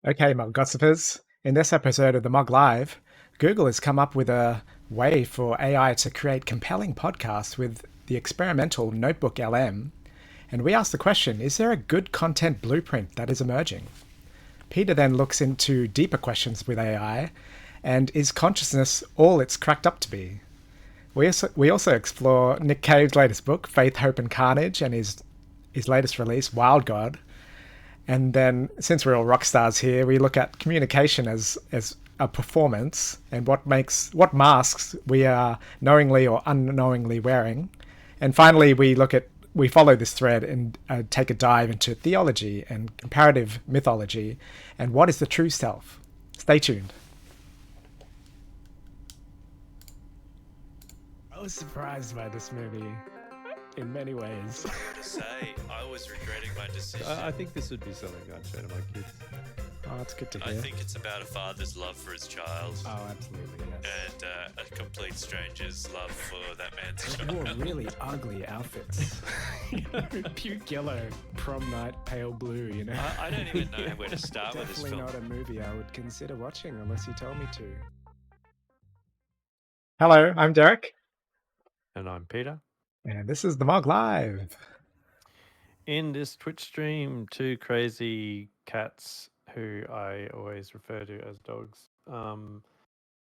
Okay, Mogosophers. In this episode of the Mog Live, Google has come up with a way for AI to create compelling podcasts with the experimental NotebookLM. And we ask the question, is there a good content blueprint that is emerging? Peter then looks into deeper questions with AI, and is consciousness all it's cracked up to be? We also explore Nick Cave's latest book, Faith, Hope and Carnage, and his latest release, Wild God. And then, since we're all rock stars here, we look at communication as a performance and what masks we are knowingly or unknowingly wearing. And finally, we follow this thread and take a dive into theology and comparative mythology and what is the true self. Stay tuned. I was surprised by this movie in many ways. Fair to say, I was regretting my decision. I think this would be something I'd show to my kids. Oh, that's good to I hear. think it's about a father's love for his child Oh, absolutely, yes. and a complete stranger's love for that man's They wore child. really ugly outfits. Puke yellow, prom night, pale blue, you know. I don't even know where to start with this Definitely film. not a movie I would consider watching unless you told me to. Hello, I'm Derek, And I'm Peter. and this is the Mog Live. In this Twitch stream, two crazy cats, who I always refer to as dogs,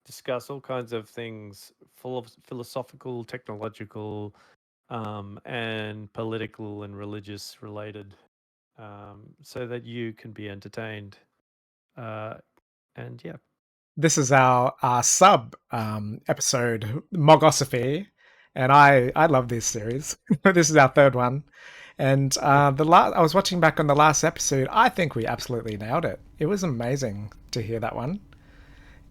discuss all kinds of things full of philosophical, technological, and political and religious related, so that you can be entertained. And yeah, This is our sub episode, Mogosophy, and I love this series. This is our third one, and I was watching back on the last episode. I think we absolutely nailed it. It was amazing to hear that one.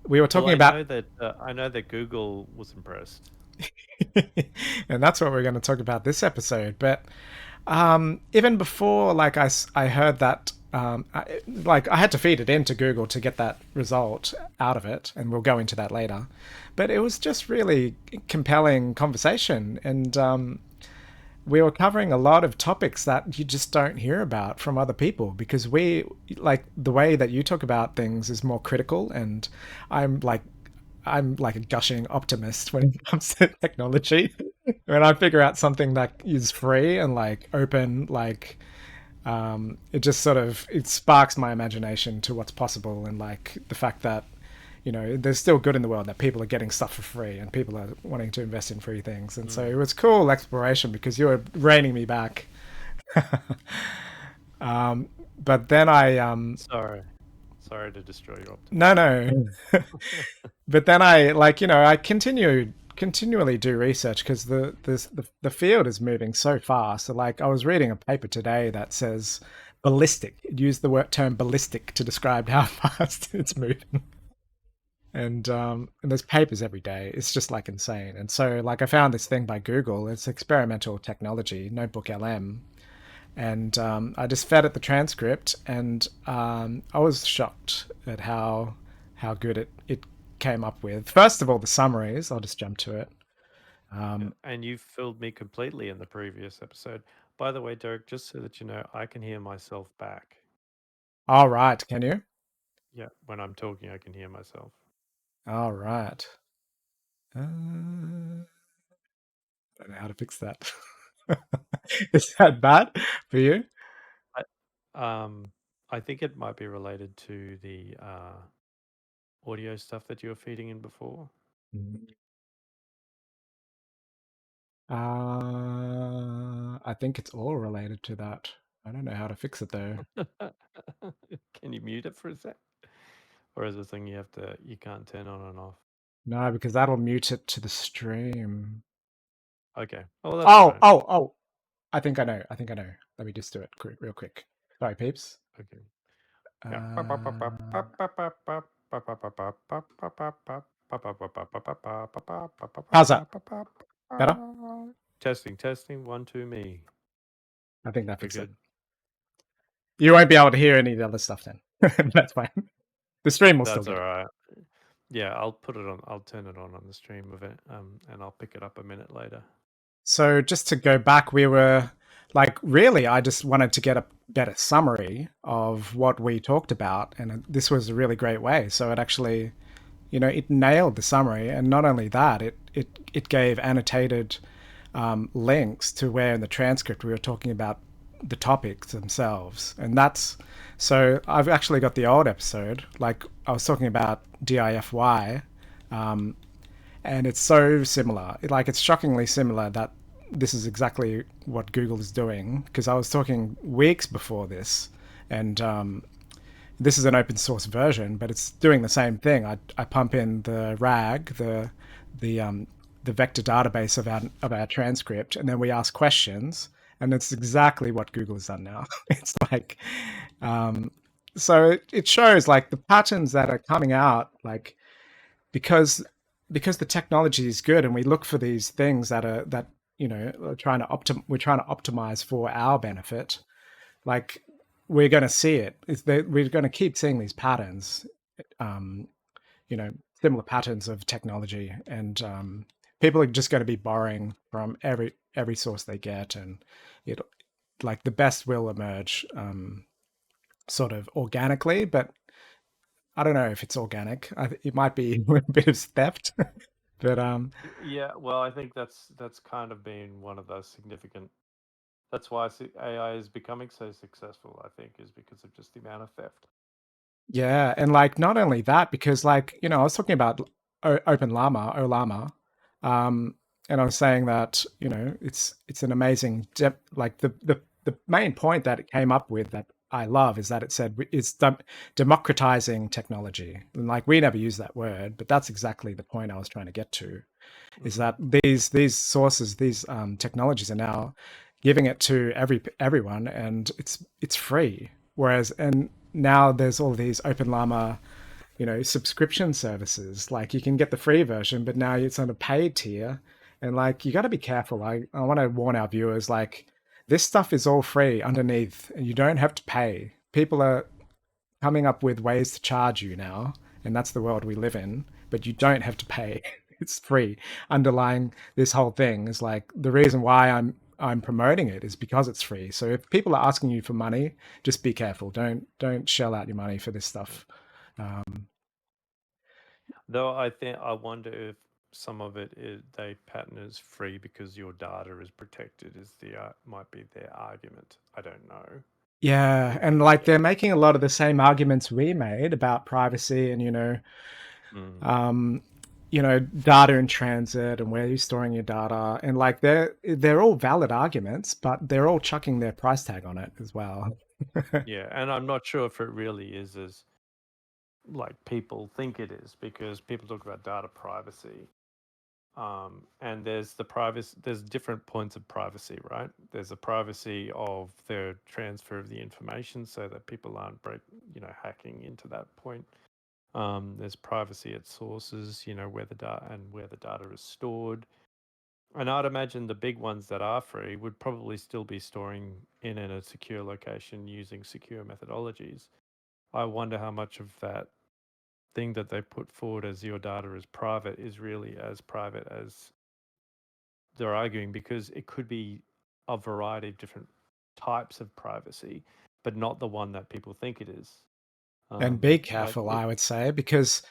We were talking about, I know that Google was impressed. and that's what we're going to talk about this episode. But even before, like I heard that, I had to feed it into Google to get that result out of it, and we'll go into that later. But it was just really compelling conversation, and we were covering a lot of topics that you just don't hear about from other people because the way that you talk about things is more critical, and I'm like a gushing optimist when it comes to technology. When I figure out something that is free and like open, it just sort of it sparks my imagination to what's possible, and like the fact that there's still good in the world, that people are getting stuff for free and people are wanting to invest in free things. And so it was cool exploration because you were reining me back. But then Sorry to destroy your optimism. no. But then I continually do research because the field is moving so fast. So like I was reading a paper today that says ballistic. It used the term ballistic to describe how fast it's moving. And there's papers every day. It's just like insane. And so like I found this thing by Google. It's experimental technology, NotebookLM. And I just fed it the transcript, and I was shocked at how good it came up with. First of all, the summaries. I'll just jump to it. And you filled me completely in the previous episode. By the way, Derek, just so that you know, I can hear myself back. All right, can you? Yeah, when I'm talking, I can hear myself. All right. I don't know how to fix that. Is that bad for you? I think it might be related to the audio stuff that you were feeding in before. I think it's all related to that. I don't know how to fix it though. Can you mute it for a sec? Or is it a thing you can't turn on and off? No, because that'll mute it to the stream. Okay. Oh, that's fine. Oh. I think I know. Let me just do it real quick. Sorry, peeps. Okay. How's that? Better? Testing. 1, 2, me. I think that fixed it. Good. You won't be able to hear any of the other stuff then. That's fine. The stream will still That's get all it. right. Yeah, I'll put it on. I'll turn it on the stream of it, and I'll pick it up a minute later. So just to go back, we were like really, I just wanted to get a better summary of what we talked about, and this was a really great way. So it actually, it nailed the summary, and not only that, it gave annotated links to where in the transcript we were talking about the topics themselves, and that's so I've actually got the old episode, like I was talking about DIFY, and it's so similar. Like it's shockingly similar that this is exactly what Google is doing, because I was talking weeks before this, and this is an open source version, but it's doing the same thing. I pump in the RAG, the the vector database of our transcript, and then we ask questions, and it's exactly what Google has done now. It's like, so it shows like the patterns that are coming out, like because the technology is good, and we look for these things that are we're trying to optimize for our benefit. Like we're going to see it. We're going to keep seeing these patterns, um, similar patterns of technology, and people are just going to be borrowing from every source they get, and it like the best will emerge sort of organically, but I don't know if it's organic. It might be a bit of theft, but Yeah, well, I think that's kind of been one of those significant. That's why AI is becoming so successful. I think is because of just the amount of theft. yeah, and like not only that, because like I was talking about Open Llama, Olama, um, and I was saying that it's an amazing like the main point that it came up with that I love is that it said it's democratizing technology, and like we never use that word, but that's exactly the point I was trying to get to, is that these sources, these technologies are now giving it to everyone, and it's free. Whereas and now there's all these Open Llama, subscription services. Like you can get the free version, but now it's on a paid tier, and like you got to be careful. I want to warn our viewers, like this stuff is all free underneath, and you don't have to pay. People are coming up with ways to charge you now, and that's the world we live in. But you don't have to pay; it's free. Underlying this whole thing is like the reason why I'm promoting it is because it's free. So if people are asking you for money, just be careful. Don't shell out your money for this stuff. Um, Though I wonder if some of it is they pattern as free because your data is protected. Is the might be their argument. I don't know. yeah, and like they're making a lot of the same arguments we made about privacy and Mm. um, data in transit and where you're storing your data, and like they're all valid arguments, but they're all chucking their price tag on it as well. Yeah, and I'm not sure if it really is as like people think it is, because people talk about data privacy, and there's different points of privacy, right? There's a privacy of the transfer of the information so that people aren't hacking into that point. There's privacy at sources, where the data is stored. And I'd imagine the big ones that are free would probably still be storing in a secure location using secure methodologies. I wonder how much of that thing that they put forward as your data is private is really as private as they're arguing, because it could be a variety of different types of privacy, but not the one that people think it is. And be Like careful, it, I would say, because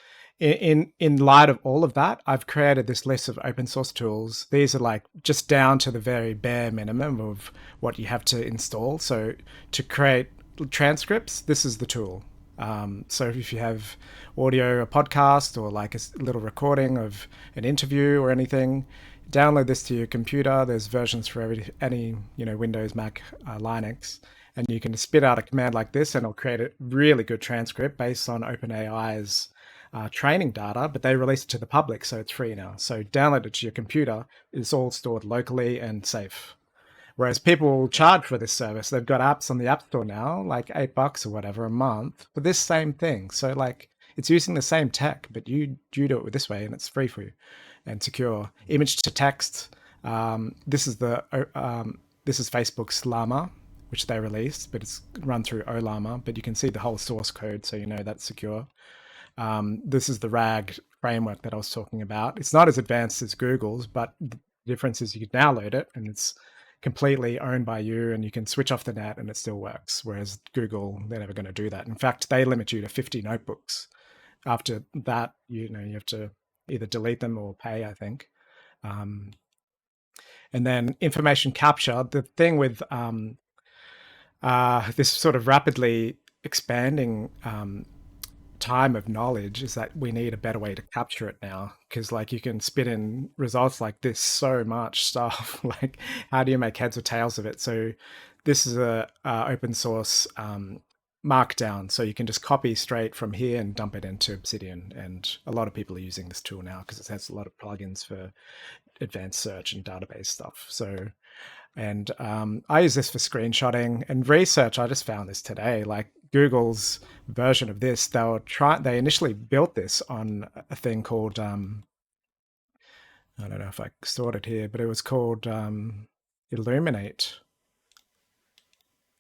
in light of all of that, I've created this list of open source tools. These are like just down to the very bare minimum of what you have to install. So to create transcripts, this is the tool. So if you have audio, a podcast, or like a little recording of an interview or anything, download this to your computer. There's versions for any Windows, Mac, Linux, and you can spit out a command like this, and it'll create a really good transcript based on OpenAI's training data. But they release it to the public, so it's free now. So download it to your computer. It's all stored locally and safe. Whereas people charge for this service. They've got apps on the App Store now, like $8 or whatever a month for this same thing. So like it's using the same tech, but you do it this way, and it's free for you and secure. Image to text. This is this is Facebook's Llama, which they released, but it's run through Olama. But you can see the whole source code, so you know that's secure. This is the RAG framework that I was talking about. It's not as advanced as Google's, but the difference is you can download it, and it's completely owned by you, and you can switch off the net and it still works. Whereas Google, they're never going to do that. In fact, they limit you to 50 notebooks. After that, you have to either delete them or pay, I think. And then information capture. The thing with this sort of rapidly expanding time of knowledge is that we need a better way to capture it now, because like you can spit in results like this so much stuff. Like, how do you make heads or tails of it? So this is a open source markdown, so you can just copy straight from here and dump it into Obsidian, and a lot of people are using this tool now because it has a lot of plugins for advanced search and database stuff. So, and I use this for screenshotting and research. I just found this today. Like Google's version of this, they initially built this on a thing called I don't know if I stored it here, but it was called Illuminate.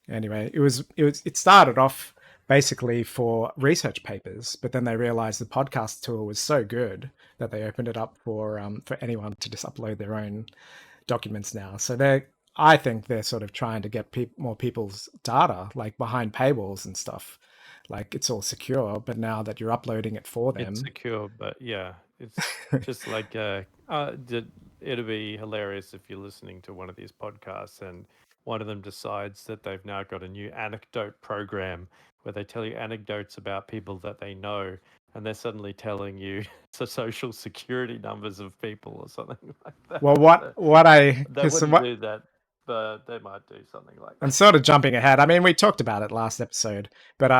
Anyway, it started off basically for research papers, but then they realized the podcast tool was so good that they opened it up for anyone to just upload their own documents now. So I think they're sort of trying to get more people's data, like behind paywalls and stuff. Like it's all secure, but now that you're uploading it for them, It's secure, but yeah, it's just like it'll be hilarious if you're listening to one of these podcasts and one of them decides that they've now got a new anecdote program where they tell you anecdotes about people that they know, and they're suddenly telling you the social security numbers of people or something like that. well, They wouldn't do that, but they might do something like that. I'm sort of jumping ahead. I mean, we talked about it last episode, but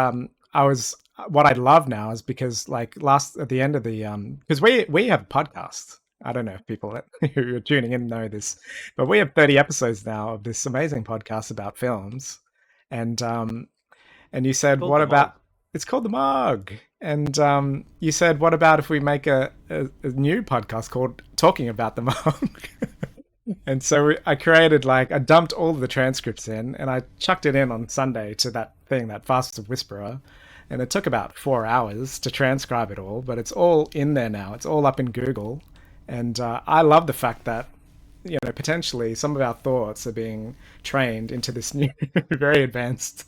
what I love now is because like at the end of the because we have a podcast. I don't know if people who are tuning in know this, but we have 30 episodes now of this amazing podcast about films. And you said, what about it's called The Mug. And you said, what about if we make a new podcast called Talking About the Mug? And so I dumped all of the transcripts in and I chucked it in on Sunday to that thing, that Fastest Whisperer. And it took about 4 hours to transcribe it all, but it's all in there now. It's all up in Google. And I love the fact that, potentially some of our thoughts are being trained into this new, very advanced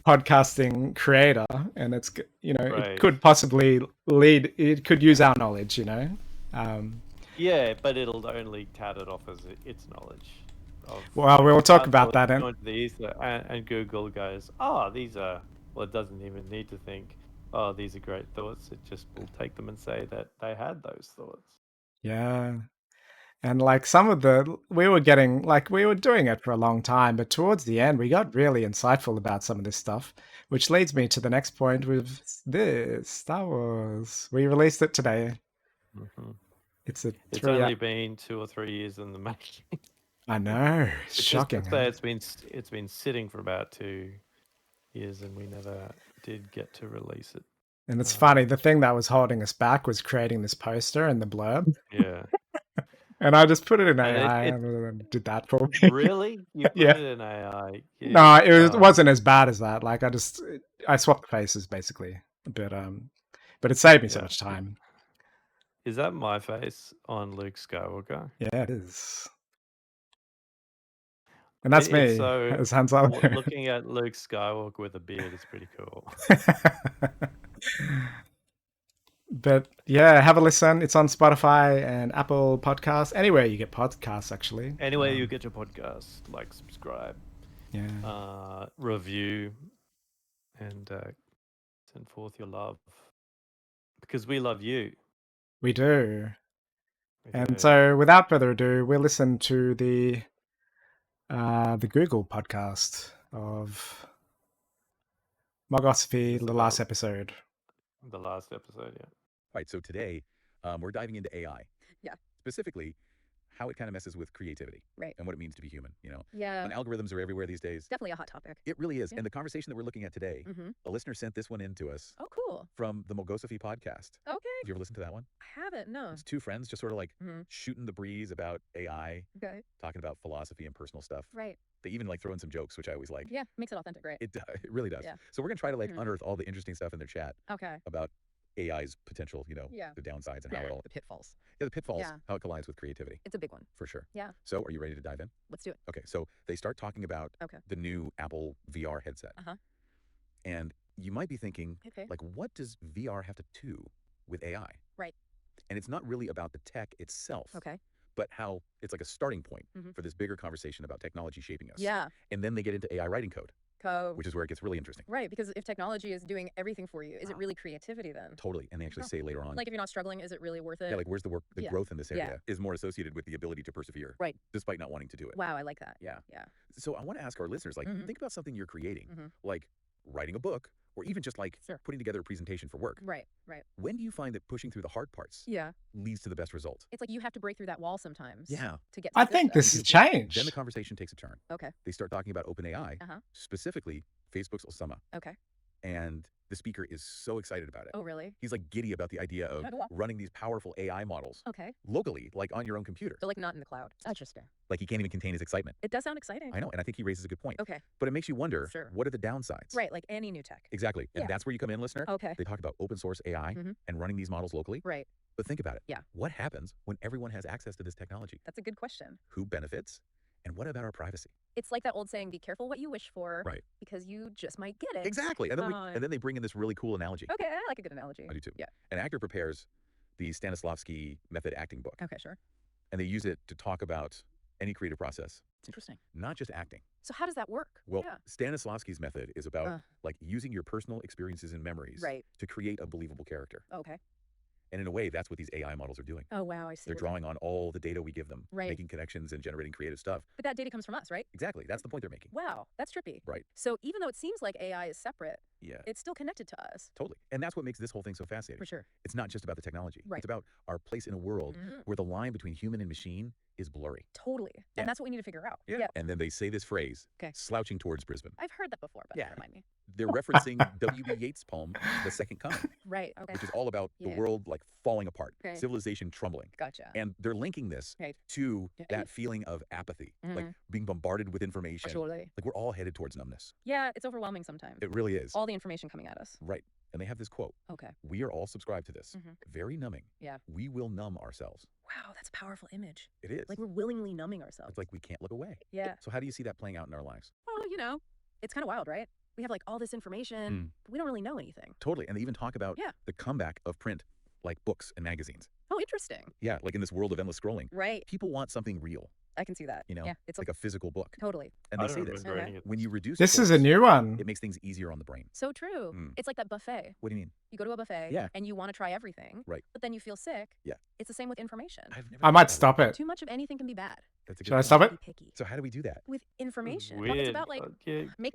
podcasting creator. And it's, it could possibly it could use our knowledge, Yeah, but it'll only tout it off as its knowledge. Well, we'll talk about that. And Google goes, oh, these are, well, it doesn't even need to think, oh, these are great thoughts. It just will take them and say that they had those thoughts. Yeah. And like we were doing it for a long time, but towards the end, we got really insightful about some of this stuff, which leads me to the next point with this Star Wars. We released it today. Mm-hmm. It's only been 2 or 3 years in the making. I know, it's shocking. It's been sitting for about 2 years, and we never did get to release it. And it's funny. The thing that was holding us back was creating this poster and the blurb. Yeah. And I just put it in AI and did that for me. Really? You put it in AI? Yeah. No, it wasn't as bad as that. Like I swapped the faces basically, but it saved me so much time. Is that my face on Luke Skywalker? Yeah, it is. And that's me as Han Solo. Looking at Luke Skywalker with a beard is pretty cool. But yeah, have a listen. It's on Spotify and Apple Podcasts, anywhere you get podcasts, actually. Anywhere you get your podcast, like, subscribe, review, and send forth your love, because we love you. We do. So, without further ado, we'll listen to the Google podcast of Mogosphy, the last episode. The last episode, yeah. Right, so today we're diving into AI. Yeah. Specifically, how it kind of messes with creativity. Right. And what it means to be human, Yeah. And algorithms are everywhere these days. Definitely a hot topic. It really is. Yeah. And the conversation that we're looking at today, a listener sent this one in to us. Oh, cool. From the Mogosophy podcast. Okay. Have you ever listened to that one? I haven't, no. It's two friends just sort of like shooting the breeze about AI, talking about philosophy and personal stuff. Right. They even like throw in some jokes, which I always like. Yeah, makes it authentic, right? It really does. Yeah. So we're going to try to like unearth all the interesting stuff in their chat. Okay. About AI's potential, the downsides and how it all, The pitfalls. yeah, the pitfalls, Yeah. how it collides with creativity. It's a big one. For sure. Yeah. So are you ready to dive in? Let's do it. Okay, so they start talking about the new Apple VR headset. And you might be thinking, like, what does VR have to do with AI? Right. And it's not really about the tech itself. Okay. But how it's like a starting point for this bigger conversation about technology shaping us. Yeah. And then they get into AI writing code. Which is where it gets really interesting. Right, because if technology is doing everything for you, is it really creativity then? Totally. And they actually say later on. Like if you're not struggling, is it really worth it? Yeah, like where's the work, the growth in this area is more associated with the ability to persevere. Right. Despite not wanting to do it. Wow, I like that. Yeah. Yeah. So I want to ask our listeners, like, think about something you're creating, like writing a book, or even just like putting together a presentation for work. Right, right. When do you find that pushing through the hard parts leads to the best result? It's like you have to break through that wall sometimes. Yeah. To get I think this has changed. Then the conversation takes a turn. Okay. They start talking about OpenAI, specifically Facebook's Osama. Okay. And the speaker is so excited about it. Oh, really? He's like giddy about the idea of running these powerful AI models locally, like on your own computer. So like not in the cloud. Interesting. Like he can't even contain his excitement. It does sound exciting. I know, and I think he raises a good point. Okay. But it makes you wonder, what are the downsides? Right, like any new tech. Exactly. And that's where you come in, listener. Okay. They talk about open source AI and running these models locally. Right. But think about it. Yeah. What happens when everyone has access to this technology? That's a good question. Who benefits? And what about our privacy? It's like that old saying, be careful what you wish for. Right. Because you just might get it. Exactly. And then they bring in this really cool analogy. Okay, I like a good analogy. I do too. Yeah. An actor prepares the Stanislavski method acting book. Okay, sure. And they use it to talk about any creative process. It's interesting. Not just acting. So how does that work? Well, Stanislavski's method is about like using your personal experiences and memories to create a believable character. Okay. And in a way, that's what these AI models are doing. Oh, wow, I see. They're drawing on all the data we give them, making connections and generating creative stuff. But that data comes from us, right? Exactly. That's the point they're making. Wow, that's trippy. Right. So even though it seems like AI is separate, it's still connected to us. Totally. And that's what makes this whole thing so fascinating. For sure. It's not just about the technology. Right. It's about our place in a world where the line between human and machine is blurry. Totally. And that's what we need to figure out. Yeah. And then they say this phrase, slouching towards Brisbane. I've heard that before, but remind me. They're referencing W.B. Yeats' poem, The Second Coming. Right. Okay. Which is all about the world like falling apart, Okay. civilization crumbling. Gotcha. And they're linking this to that feeling of apathy, like being bombarded with information. Totally. Like we're all headed towards numbness. Yeah, it's overwhelming sometimes. It really is. All the information coming at us. Right. And they have this quote. Okay. We are all subscribed to this. Very numbing. Yeah. We will numb ourselves. Wow, that's a powerful image. It is. Like we're willingly numbing ourselves. It's like we can't look away. Yeah. So how do you see that playing out in our lives? Well, it's kind of wild, right? We have like all this information, but we don't really know anything. Totally. And they even talk about the comeback of print, like books and magazines. Oh, interesting. Yeah, like in this world of endless scrolling. Right. People want something real. I can see that. Yeah, it's like a physical book. Totally. And they say this. When you reduce this is a new one. It makes things easier on the brain. So true. It's like that buffet. What do you mean? You go to a buffet and you want to try everything. Right. But then you feel sick. Yeah. It's the same with information. I might stop it. Too much of anything can be bad. That's a good Should I point. stop it? Be picky. So how do we do that? With information. Weird. Well, it's about like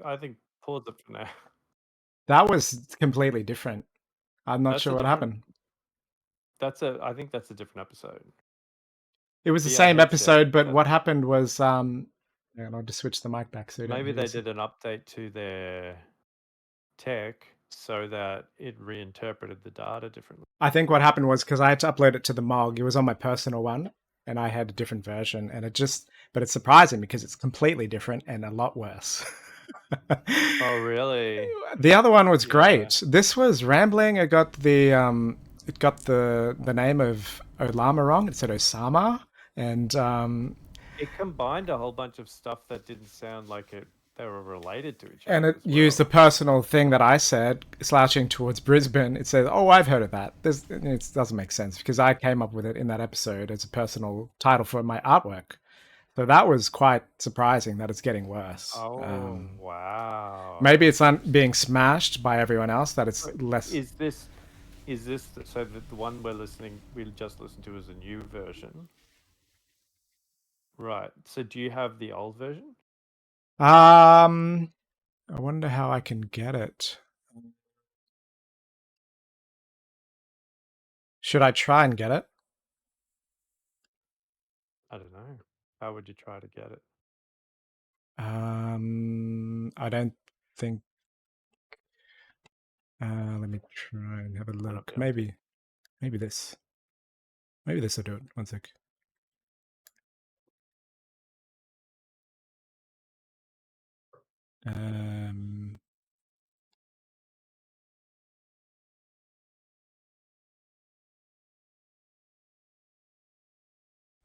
I think pause it for now. That was completely different. I'm not That's sure a what different- happened. I think that's a different episode. It was the Yeah, same headset, episode, but that- what happened was hang on, I'll just switch the mic back so you don't Maybe hear they this. did an update to their tech so that it reinterpreted the data differently. I think what happened was because I had to upload it to the Mog, it was on my personal one, and I had a different version, and but it's surprising because it's completely different and a lot worse. Oh, really? The other one was great. This was rambling. It got the name of Olama wrong. It said Osama, and It combined a whole bunch of stuff that didn't sound like they were related to each other. and it as well. used the personal thing that I said, slouching towards Brisbane. It says, "Oh, I've heard of that." It doesn't make sense because I came up with it in that episode as a personal title for my artwork. So that was quite surprising that it's getting worse. Oh, wow. Maybe it's being smashed by everyone else. That it's less. Is this so the one we'll just listen to is a new version? Right. So do you have the old version? I wonder how I can get it. Should I try and get it? I don't know. How would you try to get it? I don't think. Let me try and have a look. Maybe this. Maybe this will do it. One sec.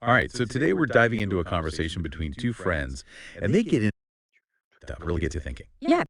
All right, so today we're diving into a conversation between two friends, and they get into stuff, really get to thinking. Yeah.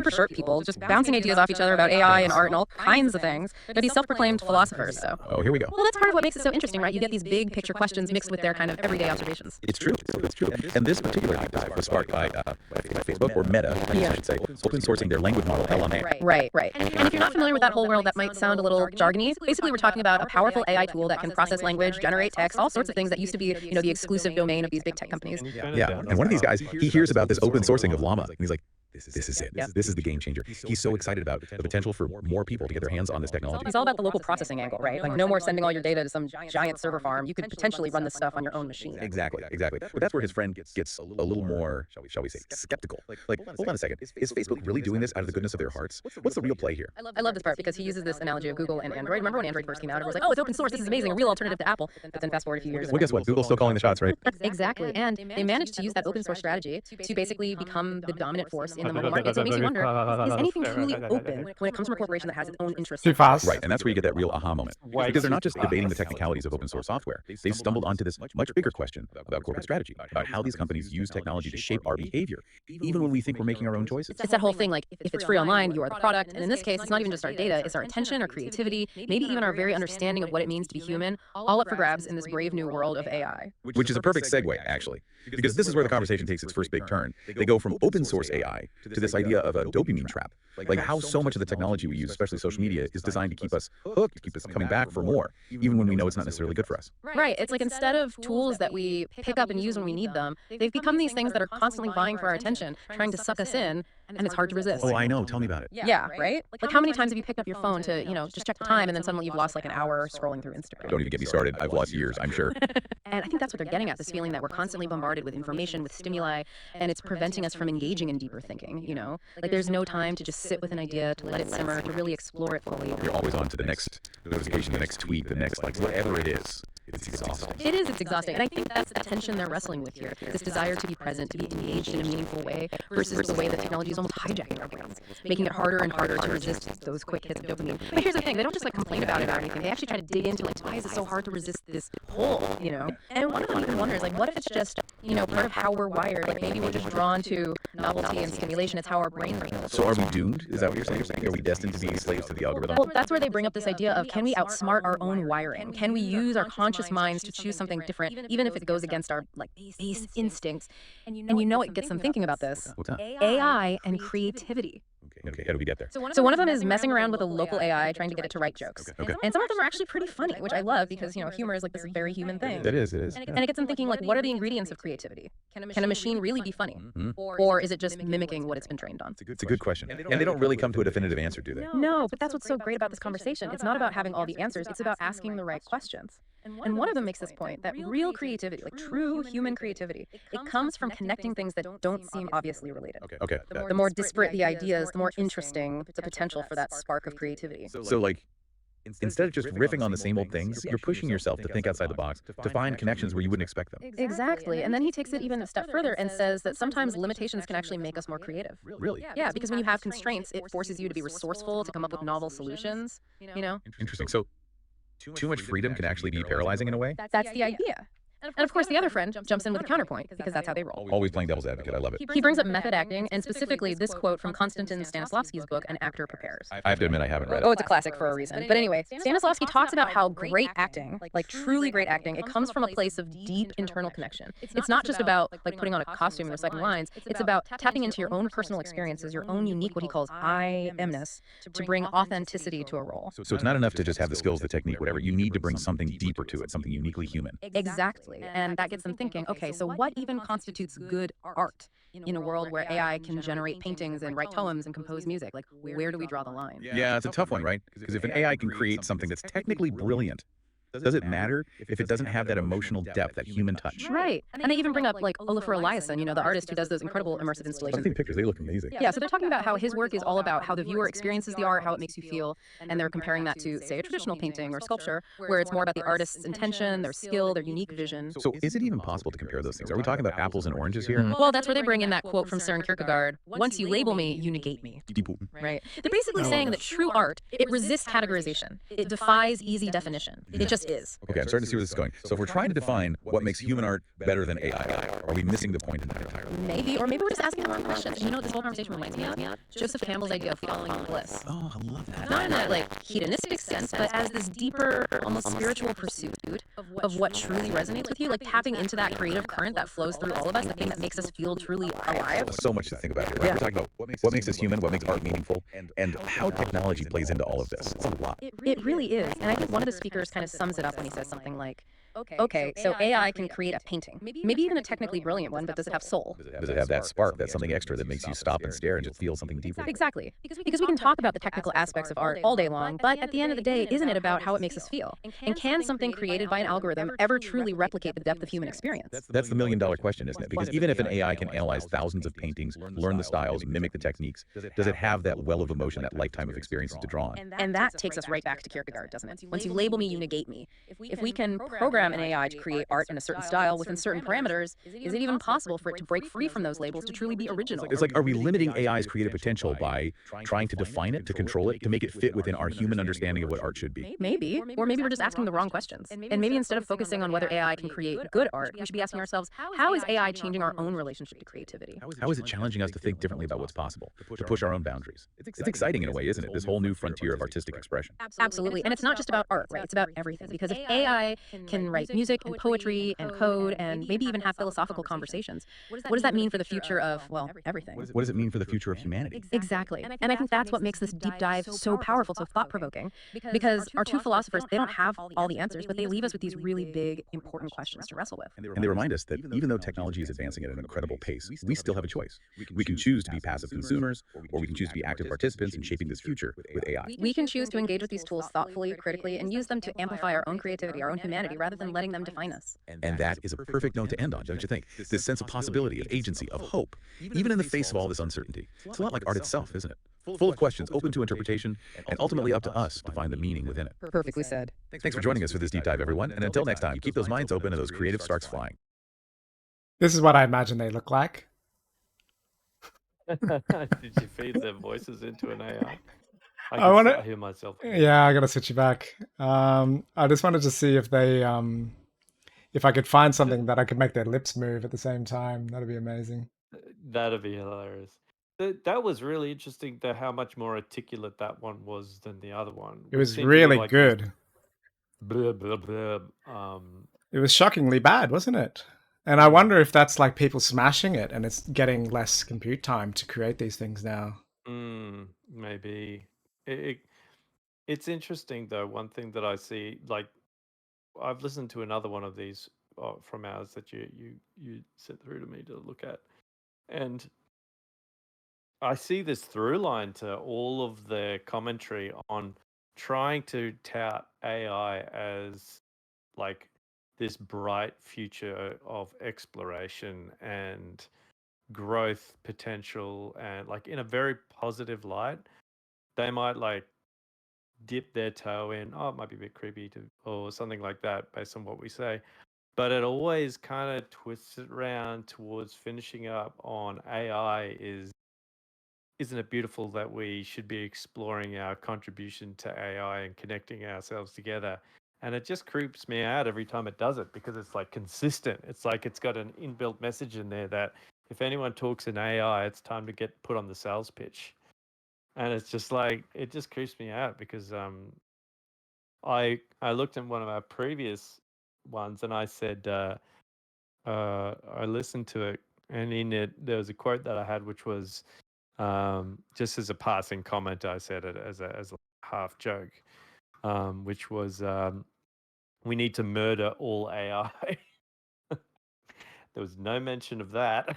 For sure, people just bouncing ideas off each other about AI and art and all kinds of things. They're these self-proclaimed philosophers, so. Oh, here we go. Well, that's part of what makes it so interesting, right? You get these big picture questions mixed with their kind of everyday observations. It's true. It's true. And this particular deep dive was sparked by Facebook, or Meta, I should say, open sourcing their language model, LMA. Right. And if you're not familiar with that whole world, that might sound a little jargony. Basically, we're talking about a powerful AI tool that can process language, generate text, all sorts of things that used to be, the exclusive domain of these big tech companies. Yeah, and one of these guys, he hears about this open sourcing of Llama, and he's like, this is it. This is the game changer. He's so excited about the potential for more people to get their hands on this technology. It's all about the local processing angle, right? Like no more sending all your data to some giant server farm. You could potentially run this stuff on your own machine. Exactly. But that's where his friend gets a little more, shall we say, skeptical. Like, hold on a second. Is Facebook really doing this out of the goodness of their hearts? What's the real play here? I love this part because he uses this analogy of Google and Android. Remember when Android first came out? It was like, oh, it's open source. This is amazing. A real alternative to Apple. But then fast forward a few years. Well, guess what? Google's still calling the shots, right? Exactly. And they managed to use that open source strategy to basically become the dominant force in the mobile market. So it makes you wonder, is anything truly open when it comes from a corporation that has its own interests? Too fast. Right, and that's where you get that real aha moment. Because they're not just debating the technicalities of open source software. They've stumbled onto this much bigger question about corporate strategy, about how these companies use technology to shape our behavior, even when we think we're making our own choices. It's that whole thing, like, if it's free online, you are the product. And in this case, it's not even just our data, it's our attention, our creativity, maybe even our very understanding of what it means to be human, all up for grabs in this brave new world of AI. Which is a perfect segue, actually, because this is where the conversation takes its first big turn. They go from open source AI to this idea of a dopamine trap. Like how so much of the technology we use, especially social media, is designed to keep us hooked, to keep us coming back for more, even when we know it's not necessarily good for us. Right. It's like instead of tools that we pick up and use when we need them, they've become these things that are constantly vying for our attention, trying to suck us in, and it's hard to resist. Oh, I know. Tell me about it. Yeah, right? Like how many times have you picked up your phone to, just check the time and then suddenly you've lost like an hour scrolling through Instagram? Don't even get me started. I've lost years, I'm sure. And I think that's what they're getting at, this feeling that we're constantly bombarded with information, with stimuli, and it's preventing us from engaging in deeper thinking, Like there's no time to just sit with an idea, to let it simmer, to really explore it fully. You're always on to the next notification, the next tweet, the next, like, whatever it is. It's exhausting. It's exhausting. And I think that's the tension they're wrestling with here. This desire to be present, to be engaged in a meaningful way versus the way that technology is almost hijacking our brains, making it harder and harder to resist those quick hits of dopamine. But here's the thing, they don't just like complain about it or anything. They actually try to dig into like, why is it so hard to resist this pull, And one of them even wonders, like, what if it's just, part of how we're wired? Like maybe we're just drawn to novelty and stimulation. It's how our brain works. So are we doomed? Is that what you're saying? Are we destined to be slaves to the algorithm? Well, that's where they bring up this idea of, can we outsmart our own wiring? Can we use our conscious minds to choose something different, even if it goes against our base instincts? And it gets them thinking about this. What's that? AI and creativity. Okay, how do we get there? So one of them is messing around with a local AI, trying to get it to write jokes. Okay. And some of them are actually pretty funny, which I love because, humor is like this very human thing. It is. And it gets them thinking, like, what are the ingredients of creativity? Can a machine really be funny? Or is it just mimicking what it's been trained on? It's a good question. And they don't really come to a definitive answer, do they? No, but that's what's so great about this conversation. It's not about having all the answers. It's about asking the right questions. And one of them makes this point that real creativity, like true human creativity, it comes from connecting things that don't seem obviously related. Okay. The more disparate the ideas, the more interesting the potential for that spark of creativity. So like, instead of just riffing on the same old things, you're pushing yourself to think outside the box, to find connections where you wouldn't expect them. Exactly. And then he takes it even a step further and says that sometimes limitations can actually make us more creative. Really? Yeah, because when you have constraints, it forces you to be resourceful, to come up with novel solutions, Interesting. So too much freedom can actually be paralyzing in a way? That's the idea. And of course, the other friend jumps in with a counterpoint, because that's how they roll. Always playing devil's advocate. I love it. He brings up method acting, and specifically this quote from Konstantin Stanislavski's book, An Actor Prepares. I have to admit I haven't read it. Oh, it's a classic for a reason. But anyway, Stanislavski talks about how great acting, like truly great acting, it comes from a place of deep internal connection. It's not just about like putting on a costume and reciting lines. It's about tapping into your own personal experiences, your own unique, what he calls I-amness, to bring authenticity to a role. So it's not enough to just have the skills, the technique, whatever. You need to bring something deeper to it, something uniquely human. Exactly. And that gets them thinking, okay, so what even constitutes good art in a world where AI can generate paintings and write poems and compose music? Like, where do we draw the line? Yeah, it's a tough one, right? Because if an AI can create something that's technically brilliant, does it matter if it doesn't have that emotional depth, that human touch? Right. And they even bring up like Olafur Eliasson, the artist who does those incredible immersive installations. I've seen pictures, they look amazing. Yeah, so they're talking about how his work is all about how the viewer experiences the art, how it makes you feel, and they're comparing that to, say, a traditional painting or sculpture, where it's more about the artist's intention, their skill, their unique vision. So is it even possible to compare those things? Are we talking about apples and oranges here? Well, that's where they bring in that quote from Søren Kierkegaard, once you label me, you negate me. Right? They're basically saying that true art, it resists categorization. It defies easy definition. It just just is. Okay, I'm starting to see where this is going. So if we're trying to define what makes human art better than AI, are we missing the point in that entirely? Maybe, or maybe we're just asking the wrong questions. You know what this whole conversation reminds me of? Joseph Campbell's idea of following bliss. Oh, I love that. Not in that like hedonistic sense, but as this deeper, almost spiritual pursuit of what truly resonates with you, like tapping into that creative current that flows through all of us, the thing that makes us feel truly alive. So much to think about here, right? We're talking about what makes us human, what makes art meaningful, and how technology plays into all of this. It's a lot. It really is. And I think one of the speakers kind of sums it up when he says something like, okay, so AI can create a painting, maybe even a technically brilliant one, but does it have soul? Does it have that spark, that something extra that makes you stop and stare and just feel something deeper? Exactly. Because we can talk about the technical aspects of art all day long, but at the end of the day, isn't it about how it makes us feel? And can something created by an algorithm ever truly replicate the depth of human experience? That's the million-dollar question, isn't it? Because even if an AI can analyze thousands of paintings, learn the styles, mimic the techniques, does it have that well of emotion, that lifetime of experiences to draw on? And that takes us right back to Kierkegaard, doesn't it? Once you label me, you negate me. If we can program an AI to create art in a certain style within certain parameters, is it even possible for it to break free from those labels to truly be original? It's like, are we limiting AI's creative potential by trying to define it, to control it, to make it fit within our human understanding of what art should be? Maybe. Or maybe we're just asking the wrong questions. And maybe instead of focusing on whether AI can create good art, we should be asking ourselves, how is AI changing our own relationship to creativity? How is it challenging us to think differently about what's possible, to push our own boundaries? It's exciting in a way, isn't it? This whole new frontier of artistic expression. Absolutely. And it's not just about art, right? It's about everything. Because if AI can write music and poetry and code and maybe even have philosophical conversations, what does that mean for the future of, well, everything? What does it mean for the future of humanity? Exactly. And I think that's what makes this deep dive so powerful, so thought-provoking, because our two philosophers, they don't have all the answers, but they leave us with these really big, important questions to wrestle with. And they remind us that even though technology is advancing at an incredible pace, we still have a choice. We can choose to be passive consumers, or we can choose to be active participants in shaping this future with AI. We can choose to engage with these tools thoughtfully, critically, and use them to amplify our own creativity, our own humanity, rather than letting them define us. And that is a perfect note to end on, don't you think? This sense of possibility, of agency, of hope, even in the face of all this uncertainty. It's a lot like art itself, isn't it? Full of questions, open to interpretation, and ultimately up to us to find the meaning within it. Perfectly said. Thanks for joining us for this deep dive, everyone. And until next time, keep those minds open and those creative sparks flying. This is what I imagine they look like. Did you feed their voices into an AI? I wanna- hear myself. Yeah, I gotta switch you back. I just wanted to see if they, if I could find something that I could make their lips move at the same time. That'd be amazing. That'd be hilarious. That was really interesting to how much more articulate that one was than the other one. It was seemed to be really like good. Blah, blah, blah. It was shockingly bad, wasn't it? And I wonder if that's like people smashing it and it's getting less compute time to create these things now. Maybe. It's interesting though. One thing that I see, like I've listened to another one of these from ours that you sent through to me to look at, and I see this through line to all of the commentary on trying to tout AI as like this bright future of exploration and growth potential, and like in a very positive light. They might like dip their toe in, oh, it might be a bit creepy to, or something like that based on what we say. But it always kind of twists it around towards finishing up on AI isn't it beautiful that we should be exploring our contribution to AI and connecting ourselves together? And it just creeps me out every time it does it because it's like consistent. It's like it's got an inbuilt message in there that if anyone talks in AI, it's time to get put on the sales pitch. And it's just like, it just creeps me out because I looked at one of our previous ones and I said, I listened to it, and in it there was a quote that I had, which was just as a passing comment. I said it as a half joke, which was we need to murder all AI. There was no mention of that.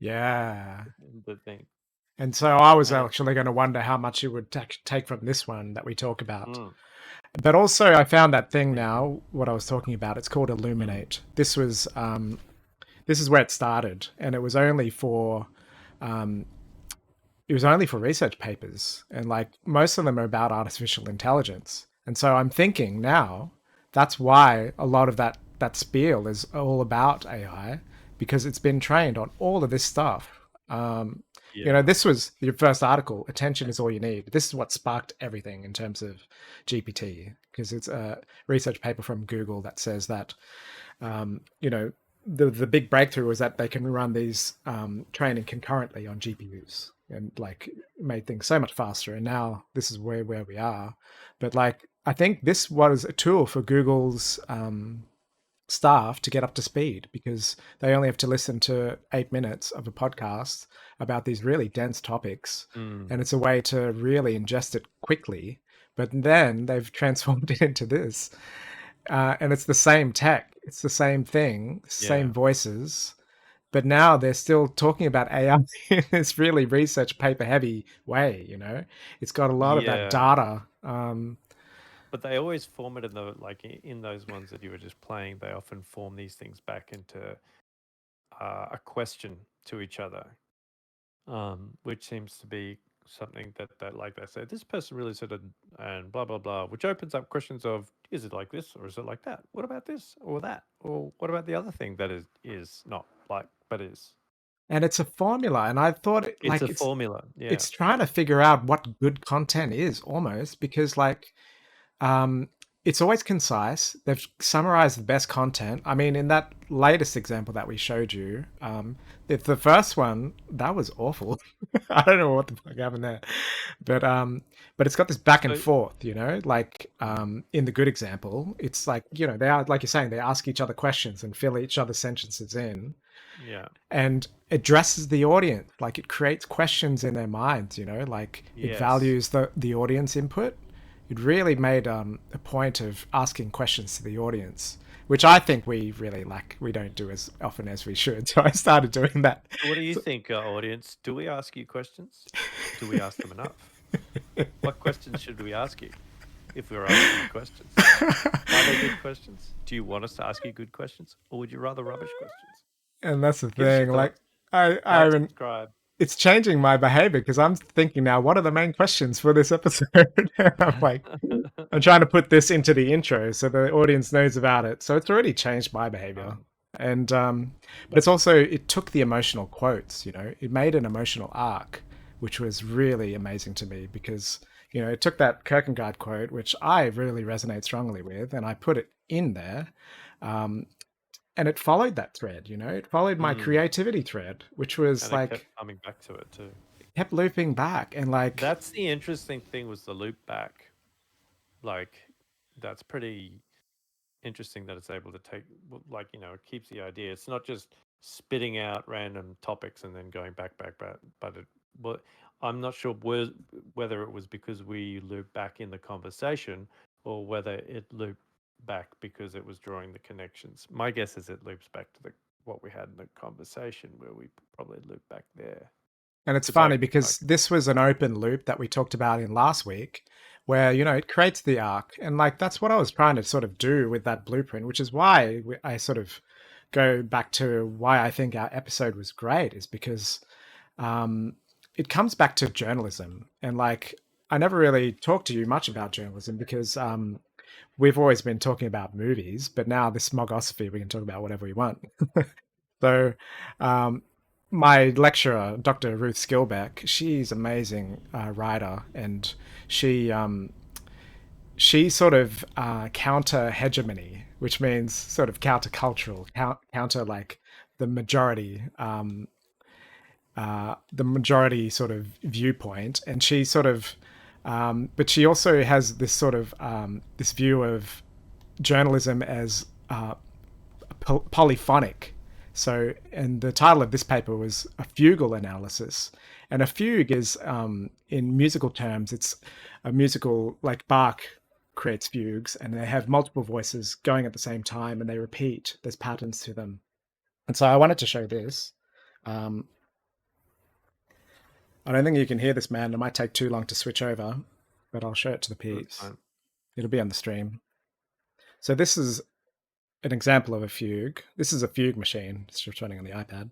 Yeah. in the thing. And so I was Yeah. actually going to wonder how much you would take from this one that we talk about. Mm. But also, I found that thing now, what I was talking about. It's called Illuminate. This is where it started, and it was only for research papers, and like most of them are about artificial intelligence. And so I'm thinking now that's why a lot of that spiel is all about AI, because it's been trained on all of this stuff. Yeah. this was your first article. Attention is all you need. This is what sparked everything in terms of GPT, because it's a research paper from Google that says that, the big breakthrough was that they can run these training concurrently on GPUs and like made things so much faster. And now this is where we are. But like, I think this was a tool for Google's staff to get up to speed, because they only have to listen to 8 minutes of a podcast about these really dense topics, and it's a way to really ingest it quickly. But then they've transformed it into this, and it's the same tech, it's the same thing, same voices, but now they're still talking about AI in this really research paper heavy way. It's got a lot of that data. But they always form it in those ones that you were just playing. They often form these things back into a question to each other, which seems to be something that like they say, this person really said it, and blah blah blah, which opens up questions of, is it like this or is it like that? What about this or that? Or what about the other thing that is not like but is? And it's a formula, and I thought It's a formula. Yeah. it's trying to figure out what good content is, almost, because like it's always concise. They've summarized the best content. I mean, in that latest example that we showed you, the first one, that was awful. I don't know what the fuck happened there, but it's got this back and forth. Like in the good example, it's like they are, like you're saying, they ask each other questions and fill each other's sentences in. Yeah. And addresses the audience, like it creates questions in their minds. Like it values the audience input. It really made a point of asking questions to the audience, which I think we really lack. We don't do as often as we should. So I started doing that. What do you think, audience? Do we ask you questions? Do we ask them enough? What questions should we ask you if we were asking you questions? Are they good questions? Do you want us to ask you good questions, or would you rather rubbish questions? And that's the Give us your thing. Like thoughts. I Like, haven't. subscribe. It's changing my behavior, because I'm thinking now, what are the main questions for this episode? I'm like, I'm trying to put this into the intro so the audience knows about it. So it's already changed my behavior. And but it's also, it took the emotional quotes, it made an emotional arc, which was really amazing to me, because it took that Kierkegaard quote, which I really resonate strongly with, and I put it in there. And it followed that thread, it followed my creativity thread, which was And like, it kept coming back to it too. kept looping back, and like, That's the interesting thing, was the loop back. Like, that's pretty interesting that it's able to take, like, it keeps the idea. It's not just spitting out random topics and then going back, but I'm not sure whether it was because we looped back in the conversation, or whether it looped back because it was drawing the connections. My guess is it loops back to what we had in the conversation, where we probably looped back there. and it's funny because this was an open loop that we talked about in last week, where it creates the arc, and like that's what I was trying to sort of do with that blueprint, which is why I sort of go back to why I think our episode was great, is because it comes back to journalism. And like, I never really talked to you much about journalism, because we've always been talking about movies, but now this Mogosphy, we can talk about whatever we want. So my lecturer, Dr. Ruth Skilbeck, she's amazing writer, and she sort of counter hegemony, which means sort of countercultural, counter like the majority sort of viewpoint. And she sort of but she also has this sort of this view of journalism as polyphonic. So, and the title of this paper was a fugal analysis. And a fugue is, in musical terms, it's a musical, like Bach creates fugues, and they have multiple voices going at the same time, and they repeat. There's patterns to them. And so I wanted to show this. I don't think you can hear this, man. It might take too long to switch over, but I'll show it to the peeps. It'll be on the stream. So this is an example of a fugue. This is a fugue machine. It's just running on the iPad.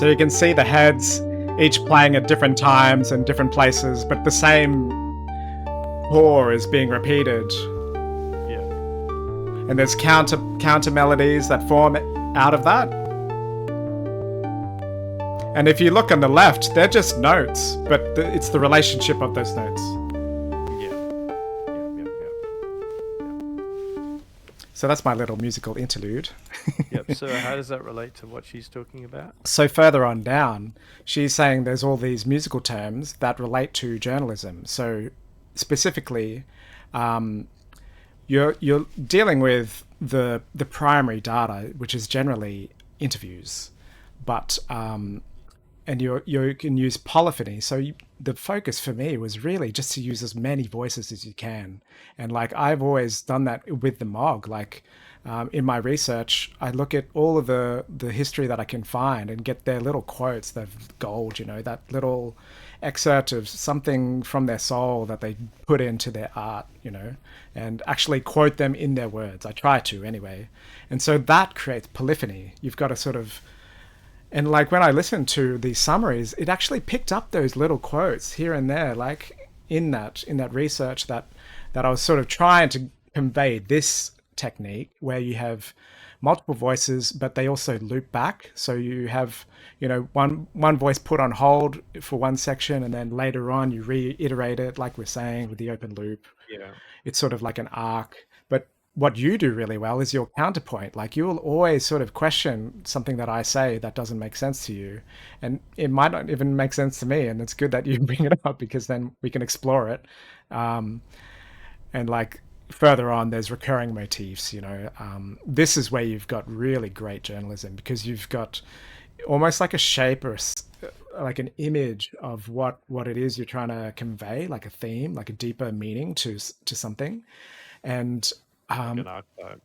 So you can see the heads each playing at different times and different places, but the same core is being repeated. Yeah. And there's counter melodies that form out of that. And if you look on the left, they're just notes, but it's the relationship of those notes. So that's my little musical interlude. Yep. So how does that relate to what she's talking about? So further on down, she's saying there's all these musical terms that relate to journalism. So specifically, you're dealing with the primary data, which is generally interviews, but and you can use polyphony. So the focus for me was really just to use as many voices as you can. And like I've always done that with the Mog. Like in my research, I look at all of the history that I can find and get their little quotes, that gold, that little excerpt of something from their soul that they put into their art, and actually quote them in their words. I try to anyway. And so that creates polyphony. You've got to sort of, and like when I listened to these summaries, it actually picked up those little quotes here and there, like in that research that I was sort of trying to convey this technique where you have multiple voices, but they also loop back. So you have, one voice put on hold for one section, and then later on you reiterate it, like we're saying with the open loop. Yeah. It's sort of like an arc. But what you do really well is your counterpoint. Like you will always sort of question something that I say that doesn't make sense to you, and it might not even make sense to me. And it's good that you bring it up because then we can explore it. And like further on, there's recurring motifs. This is where you've got really great journalism because you've got almost like a shape or like an image of what it is you're trying to convey, like a theme, like a deeper meaning to something, and An archetype.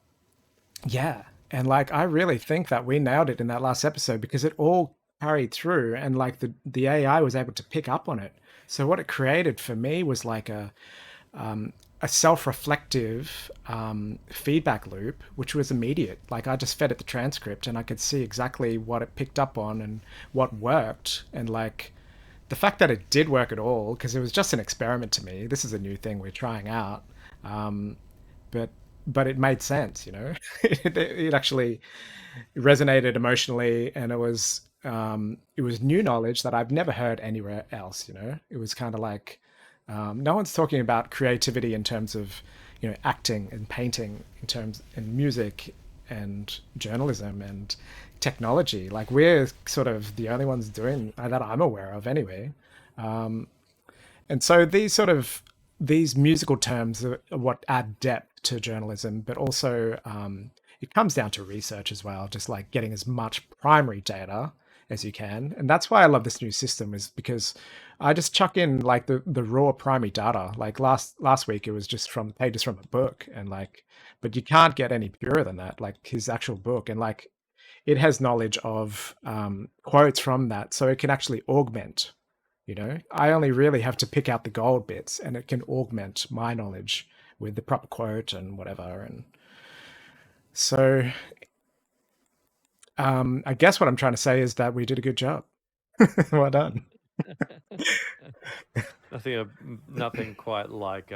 yeah. And like I really think that we nailed it in that last episode because it all carried through, and like the AI was able to pick up on it. So what it created for me was like a self-reflective feedback loop, which was immediate. Like I just fed it the transcript and I could see exactly what it picked up on and what worked. And like the fact that it did work at all, because it was just an experiment to me. This is a new thing we're trying out. But it made sense, it actually resonated emotionally, and it was new knowledge that I've never heard anywhere else. It was kind of like no one's talking about creativity in terms of acting and painting, in terms in music and journalism and technology. Like we're sort of the only ones doing that I'm aware of anyway. And so these musical terms are what add depth to journalism, but also it comes down to research as well, just like getting as much primary data as you can. And that's why I love this new system, is because I just chuck in like the raw primary data. Like last week, it was just from pages from a book, and like, but you can't get any purer than that, like his actual book. And like, it has knowledge of quotes from that, so it can actually augment. I only really have to pick out the gold bits, and it can augment my knowledge with the proper quote and whatever. And so I guess what I'm trying to say is that we did a good job. Well done. Nothing quite like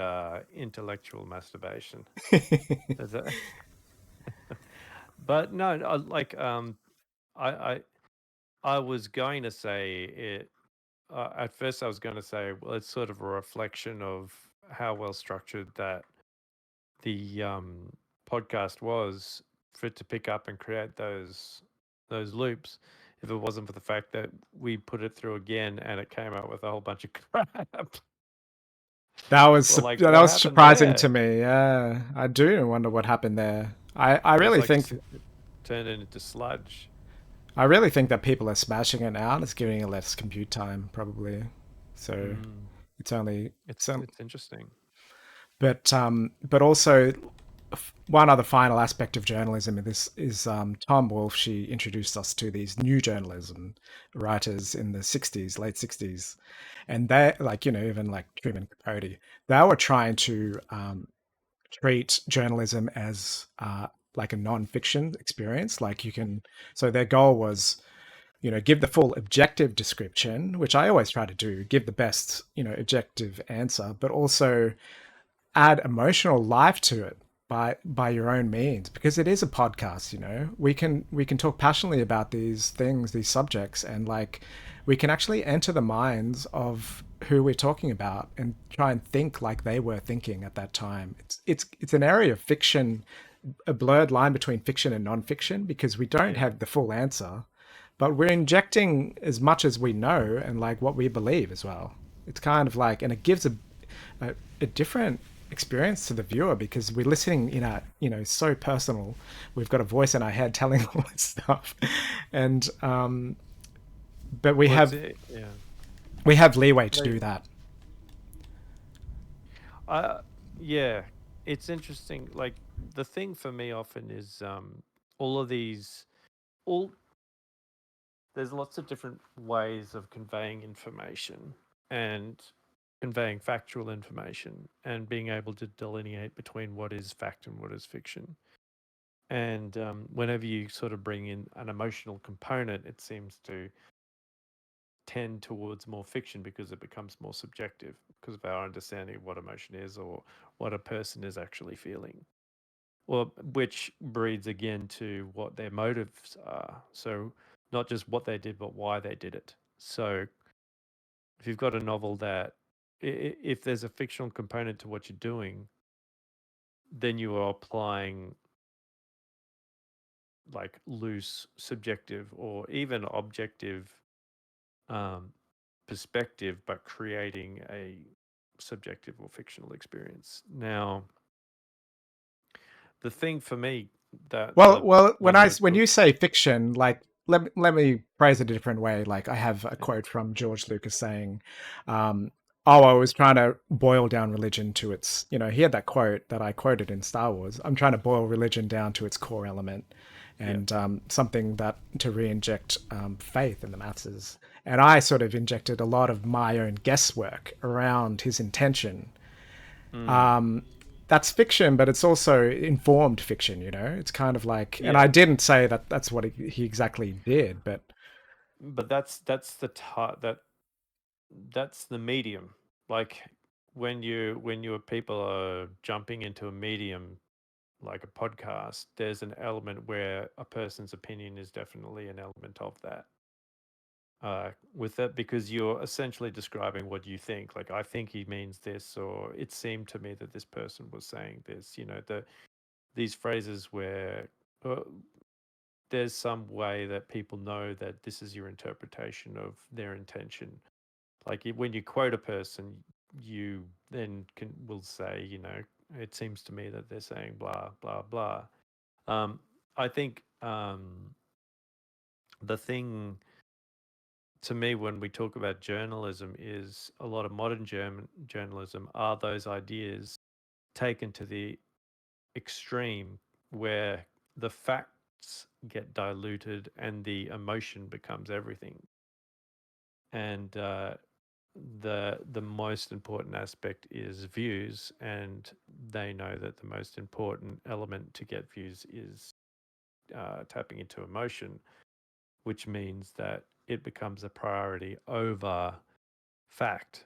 intellectual masturbation. Is it? But no, I was going to say it. At first, I was going to say, well, it's sort of a reflection of how well structured that the podcast was for it to pick up and create those loops. If it wasn't for the fact that we put it through again and it came out with a whole bunch of crap. That was Well, like, that what was happened surprising there? to me. Yeah, I do wonder what happened there. I really It's like think turned it into sludge. I really think that people are smashing it now, and it's giving it less compute time probably. So it's only It's interesting. but also one other final aspect of journalism in this is Tom Wolfe. She introduced us to these new journalism writers in the 60s, late 60s. And they, like, even like Truman Capote, they were trying to treat journalism as like a non-fiction experience. Like so their goal was give the full objective description, which I always try to do, give the best, objective answer, but also add emotional life to it by your own means, because it is a podcast. We can talk passionately about these things, these subjects, and like we can actually enter the minds of who we're talking about and try and think like they were thinking at that time. It's an area of fiction, a blurred line between fiction and non-fiction, because we don't have the full answer, but we're injecting as much as we know and like what we believe as well. It's kind of like, and it gives a different experience to the viewer, because we're listening in a so personal. We've got a voice in our head telling all this stuff, and but we have leeway to do that. Yeah, it's interesting. Like the thing for me often is there's lots of different ways of conveying information and conveying factual information and being able to delineate between what is fact and what is fiction. And whenever you sort of bring in an emotional component, it seems to tend towards more fiction, because it becomes more subjective because of our understanding of what emotion is or what a person is actually feeling. Well, which breeds again to what their motives are. So not just what they did, but why they did it. So if you've got a novel that, if there's a fictional component to what you're doing, then you are applying like loose, subjective, or even objective perspective, but creating a subjective or fictional experience. Now, the thing for me that When you say fiction, like let me phrase it a different way. Like I have a quote from George Lucas saying, I was trying to boil down religion to its, he had that quote that I quoted in Star Wars. I'm trying to boil religion down to its core element, and something that to re-inject faith in the masses. And I sort of injected a lot of my own guesswork around his intention. That's fiction, but it's also informed fiction. It's kind of like, and I didn't say that that's what he exactly did, but that's the medium. Like when your people are jumping into a medium like a podcast, there's an element where a person's opinion is definitely an element of that. With that, because you're essentially describing what you think. Like, I think he means this, or it seemed to me that this person was saying this. These phrases where there's some way that people know that this is your interpretation of their intention. Like when you quote a person, you then will say, it seems to me that they're saying blah blah blah. I think the thing to me when we talk about journalism is a lot of modern journalism are those ideas taken to the extreme, where the facts get diluted and the emotion becomes everything. And the most important aspect is views, and they know that the most important element to get views is tapping into emotion, which means that it becomes a priority over fact.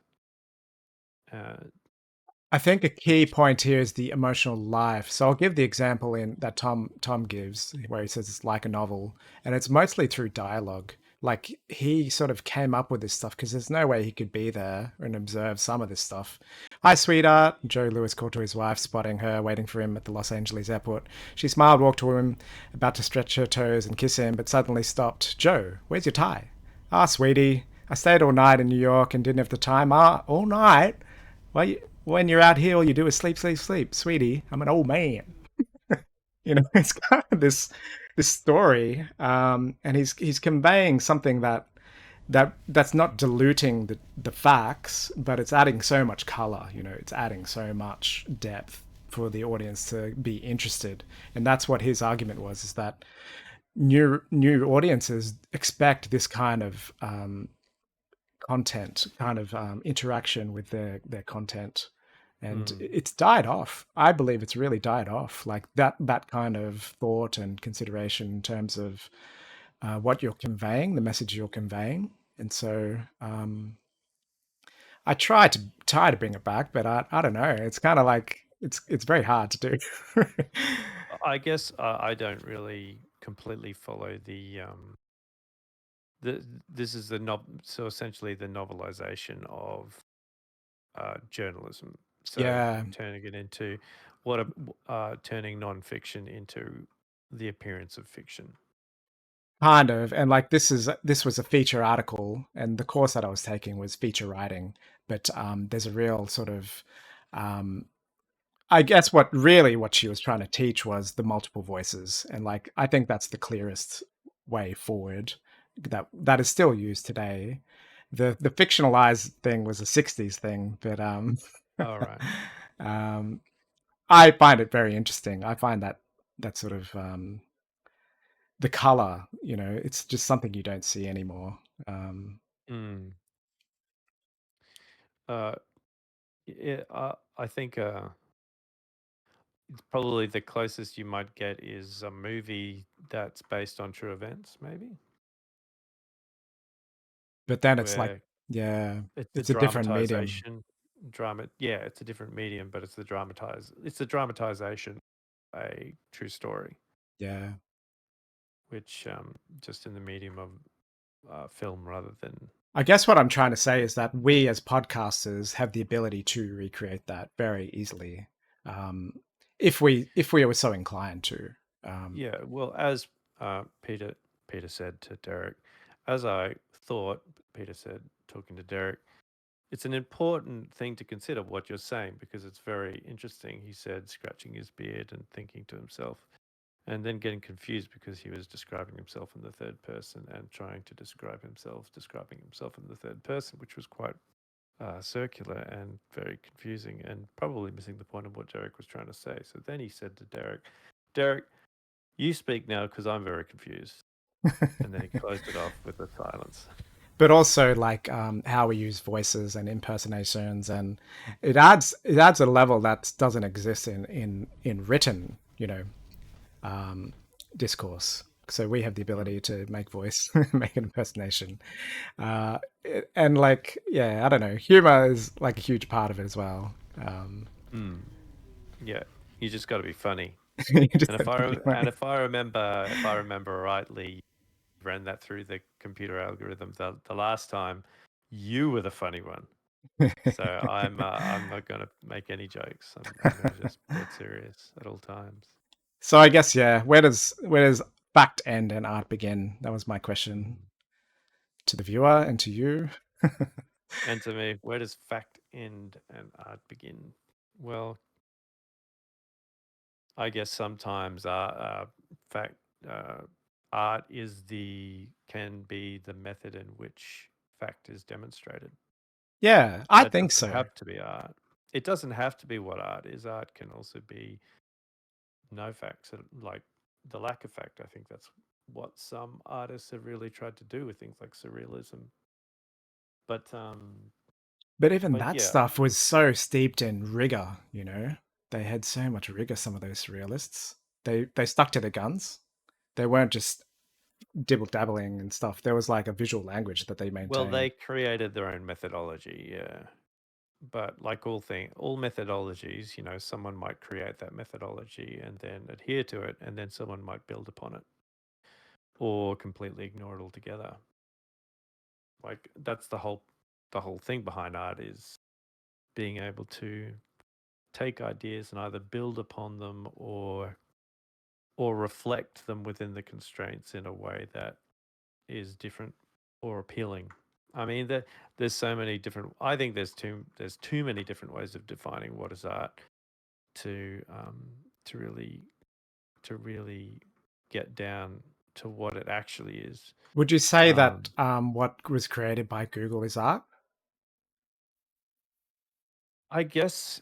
I think a key point here is the emotional life. So I'll give the example in that Tom gives, where he says it's like a novel, and it's mostly through dialogue. Like he sort of came up with this stuff because there's no way he could be there and observe some of this stuff. Hi, sweetheart. Joe Lewis called to his wife, spotting her waiting for him at the Los Angeles airport. She smiled, walked to him, about to stretch her toes and kiss him, but suddenly stopped. Joe, where's your tie? Ah, sweetie, I stayed all night in New York and didn't have the time. Ah, all night? Well, when you're out here, all you do is sleep, sleep, sleep. Sweetie, I'm an old man. It's kind of this story, and he's conveying something that's not diluting the facts, but it's adding so much color. It's adding so much depth for the audience to be interested, and that's what his argument was: is that new audiences expect this kind of content, kind of interaction with their content. And it's died off. I believe it's really died off. Like that kind of thought and consideration in terms of what you're conveying, the message you're conveying, and so I try to bring it back, but I don't know. It's kind of like it's very hard to do. I guess I don't really completely follow this is so essentially the novelization of journalism. So Yeah, turning it into turning non-fiction into the appearance of fiction. kind of. And like this was a feature article, and the course that I was taking was feature writing. But there's a real sort of I guess what she was trying to teach was the multiple voices, and like I think that's the clearest way forward that is still used today. The fictionalized thing was a '60s thing, but All right. um, I find it very interesting. I find that sort of the color, it's just something you don't see anymore. Mm. Uh, yeah, I think probably the closest you might get is a movie that's based on true events, maybe, But then it's like, where yeah, it's a it's a different medium. drama. Yeah, it's a different medium, but it's the dramatization of a true story, Yeah. which just in the medium of film rather than. I guess what I'm trying to say is that we as podcasters have the ability to recreate that very easily, um, if we were so inclined to. Yeah, well, as Peter said to Derek, as I thought, Peter said, talking to Derek, it's an important thing to consider what you're saying because it's very interesting. He said, scratching his beard and thinking to himself, and then getting confused because he was describing himself in the third person and trying to describing himself in the third person, which was quite circular and very confusing and probably missing the point of what Derek was trying to say. So then he said to Derek, you speak now because I'm very confused. And then he closed it off with a silence. But also like how we use voices and impersonations, and it adds a level that doesn't exist in written, discourse. So we have the Mm. ability to make voice, make an impersonation, and like, yeah, I don't know. Humor is like a huge part of it as well. Mm. Yeah, you just got to be funny. You just And have to be funny. if I remember rightly, ran that through the computer algorithm the last time, you were the funny one. So I'm not going to make any jokes. I'm going to just be dead serious at all times. So I guess, yeah, where does fact end and art begin? That was my question to the viewer and to you. And to me, where does fact end and art begin? Well, I guess sometimes fact art can be the method in which fact is demonstrated. Yeah, I That think doesn't so. have to be art. It doesn't have to be what art is. Art can also be no facts, like the lack of fact. I think that's what some artists have really tried to do with things like surrealism. But But even that yeah, stuff was so steeped in rigor, They had so much rigor, some of those surrealists. They stuck to their guns. They weren't just dibble dabbling and stuff. There was like a visual language that they well, they maintained. created their own methodology. Yeah. But like all methodologies, someone might create that methodology and then adhere to it, and then someone might build upon it or completely ignore it altogether. Like that's the whole thing behind art is being able to take ideas and either build upon them or reflect them within the constraints in a way that is different or appealing. I mean, there's so many different. I think there's too many different ways of defining what is art to to really to really get down to what it actually is. Would you say Um, that what was created by Google is art? I guess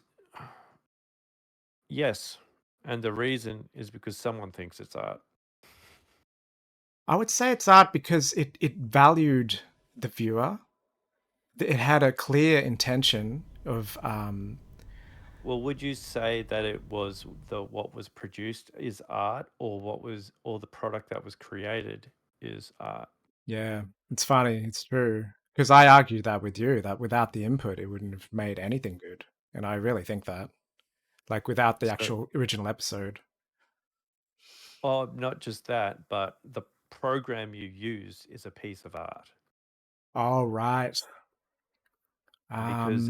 yes, and the reason is because someone thinks it's art. I would say it's art because it valued the viewer. It had a clear intention of Well, would you say that it was what was produced is art, or or the product that was created is art. Yeah, it's funny. It's true. Because I argued that with you, that without the input, it wouldn't have made anything good. And I really think that. Like without the So, actual original episode. oh, not just that, but the program you use is a piece of art Oh, right. because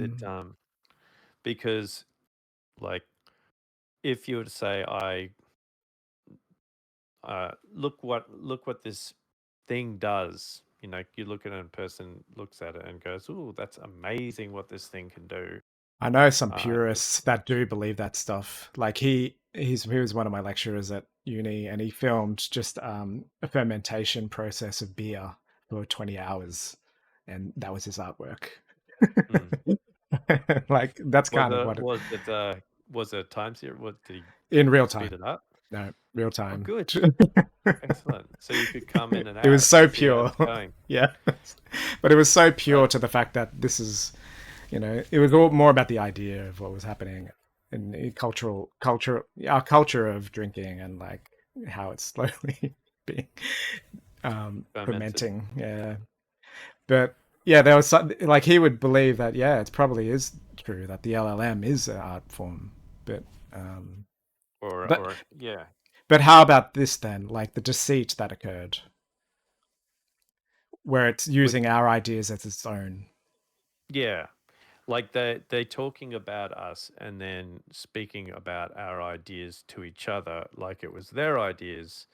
because like if you were to say look what this thing does, you know, you look at it and a person looks at it and goes, "Oh, that's amazing what this thing can do." I know some It, purists that do believe that stuff. Like he was one of my lecturers at uni, and he filmed just a fermentation process of beer for 20 hours, and that was his artwork. mm. Like that's was kind of it what it, was it was it time series? What did he in real speed time. it up? No, real Oh, time. good, excellent. So you could come in and It was out so and see how pure. it's going. Yeah. But it was so pure Uh, to the fact that this is, you know, it was all more about the idea of what was happening in the our culture of drinking and like how it's slowly being fermented. fermenting. Yeah. But yeah, there was like he would believe that, yeah, it probably is true that the LLM is an art form. But, um, but, Or yeah, but how about this then? Like the deceit that occurred, where it's with using our ideas as its own. yeah, like they talking about us and then speaking about our ideas to each other like it was their ideas,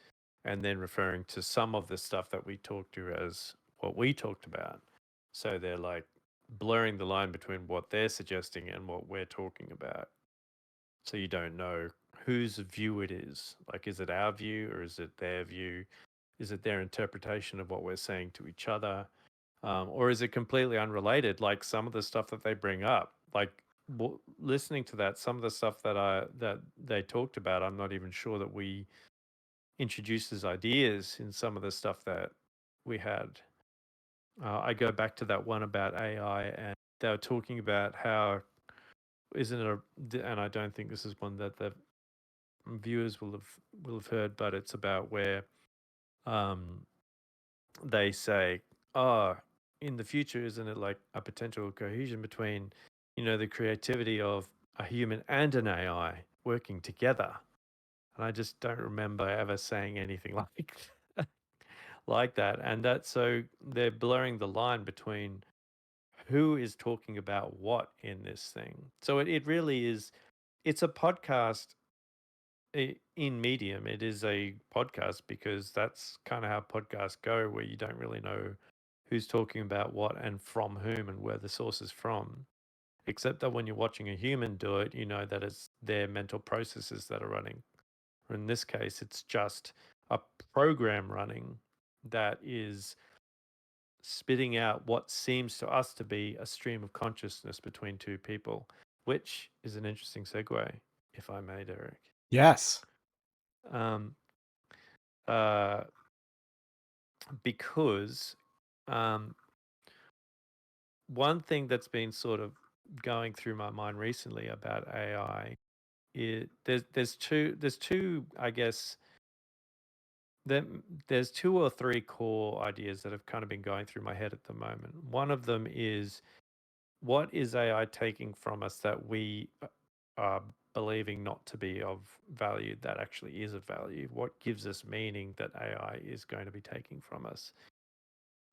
and then referring to some of the stuff that we talked to as what we talked about. So they're like blurring the line between what they're suggesting and what we're talking about. So you don't know whose view it is. Like, is it our view or is it their view? Is it their interpretation of what we're saying to each other? Or is it completely unrelated? Like some of the stuff that they bring up, like listening to that, some of the stuff that they talked about, I'm not even sure that we introduced as ideas in some of the stuff that we had. I go back to that one about AI, and they were talking about how isn't it and I don't think this is one that the viewers will have heard, but it's about where um, they say, "Oh, in the future, isn't it like a potential cohesion between, you know, the creativity of a human and an AI working together?" And I just don't remember ever saying anything like that. And that so they're blurring the line between who is talking about what in this thing. So it really is. It's a podcast in medium. It is a podcast because that's kind of how podcasts go, where you don't really know who's talking about what and from whom and where the source is from. Except that when you're watching a human do it, you know that it's their mental processes that are running. In this case, it's just a program running that is spitting out what seems to us to be a stream of consciousness between two people, which is an interesting segue, if I may, Derek. Yes. Um, uh, because one thing that's been sort of going through my mind recently about AI is there's two I guess there's two or three core ideas that have kind of been going through my head at the moment. One of them is, what is AI taking from us that we are believing not to be of value that actually is of value? What gives us meaning that AI is going to be taking from us?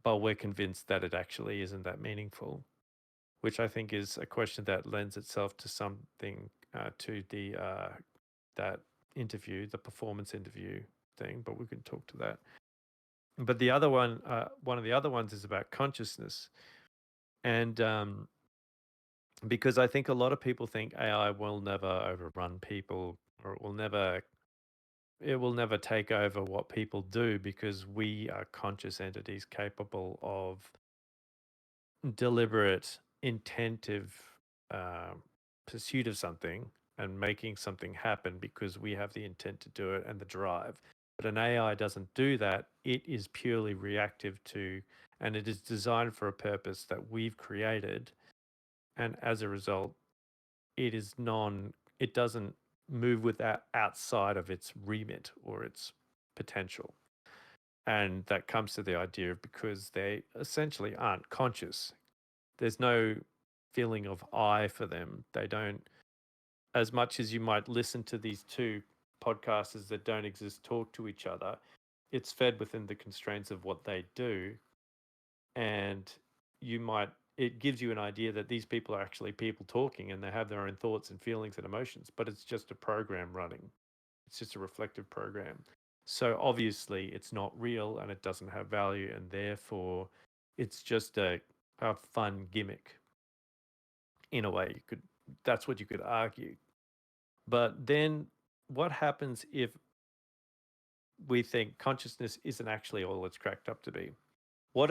But we're convinced that it actually isn't that meaningful, which I think is a question that lends itself to something to the that interview, the performance interview thing. But we can talk to that. But the other one of the other ones is about consciousness, and because I think a lot of people think AI will never overrun people, or it will never take over what people do, because we are conscious entities capable of deliberate, intentive uh, pursuit of something and making something happen because we have the intent to do it and the drive. But an AI doesn't do that. It is purely reactive to, and it is designed for a purpose that we've created. And as a result, it doesn't move with that outside of its remit or its potential. And that comes to the idea of because they essentially aren't conscious. There's no feeling of I for them. They don't, as much as you might listen to these two podcasters that don't exist talk to each other, it's fed within the constraints of what they do. And it gives you an idea that these people are actually people talking and they have their own thoughts and feelings and emotions, but it's just a program running. It's just a reflective program. So obviously it's not real and it doesn't have value, and therefore it's just a fun gimmick. In a way, that's what you could argue. But then what happens if we think consciousness isn't actually all it's cracked up to be? What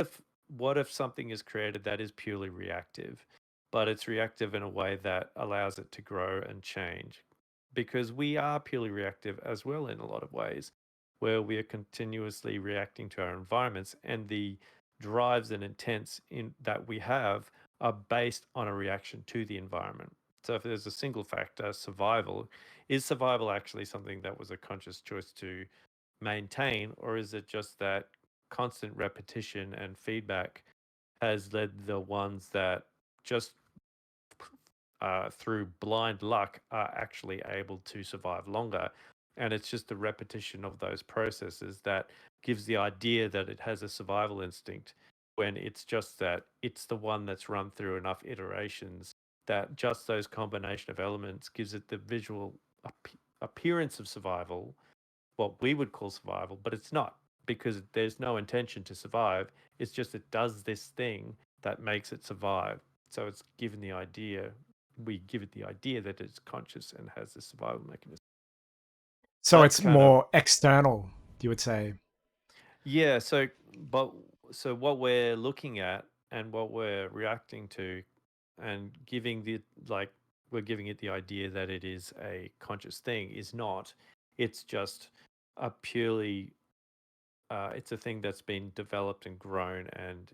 if something is created that is purely reactive, but it's reactive in a way that allows it to grow and change? Because we are purely reactive as well in a lot of ways, where we are continuously reacting to our environments, and the drives and intents that we have are based on a reaction to the environment. So if there's a single factor, survival, is survival actually something that was a conscious choice to maintain, or is it just that constant repetition and feedback has led the ones that just through blind luck are actually able to survive longer? And it's just the repetition of those processes that gives the idea that it has a survival instinct, when it's just that it's the one that's run through enough iterations that just those combination of elements gives it the visual appearance of survival, what we would call survival, but it's not, because there's no intention to survive. It's just it does this thing that makes it survive. So it's given the idea, we give it the idea that it's conscious and has this survival mechanism. So That's it's kind of, more external, you would say. yeah. So what we're looking at and what we're reacting to and giving the, like, we're giving it the idea that it is a conscious thing is not. It's just a purely it's a thing that's been developed and grown and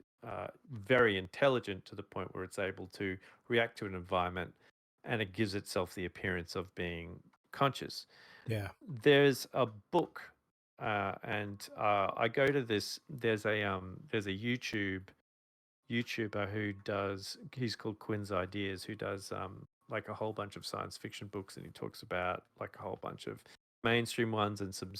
very intelligent to the point where it's able to react to an environment, and it gives itself the appearance of being conscious. Yeah. There's a book, and I go to this. There's a YouTuber who does. He's called Quinn's Ideas, who does like a whole bunch of science fiction books, and he talks about like a whole bunch of mainstream ones and some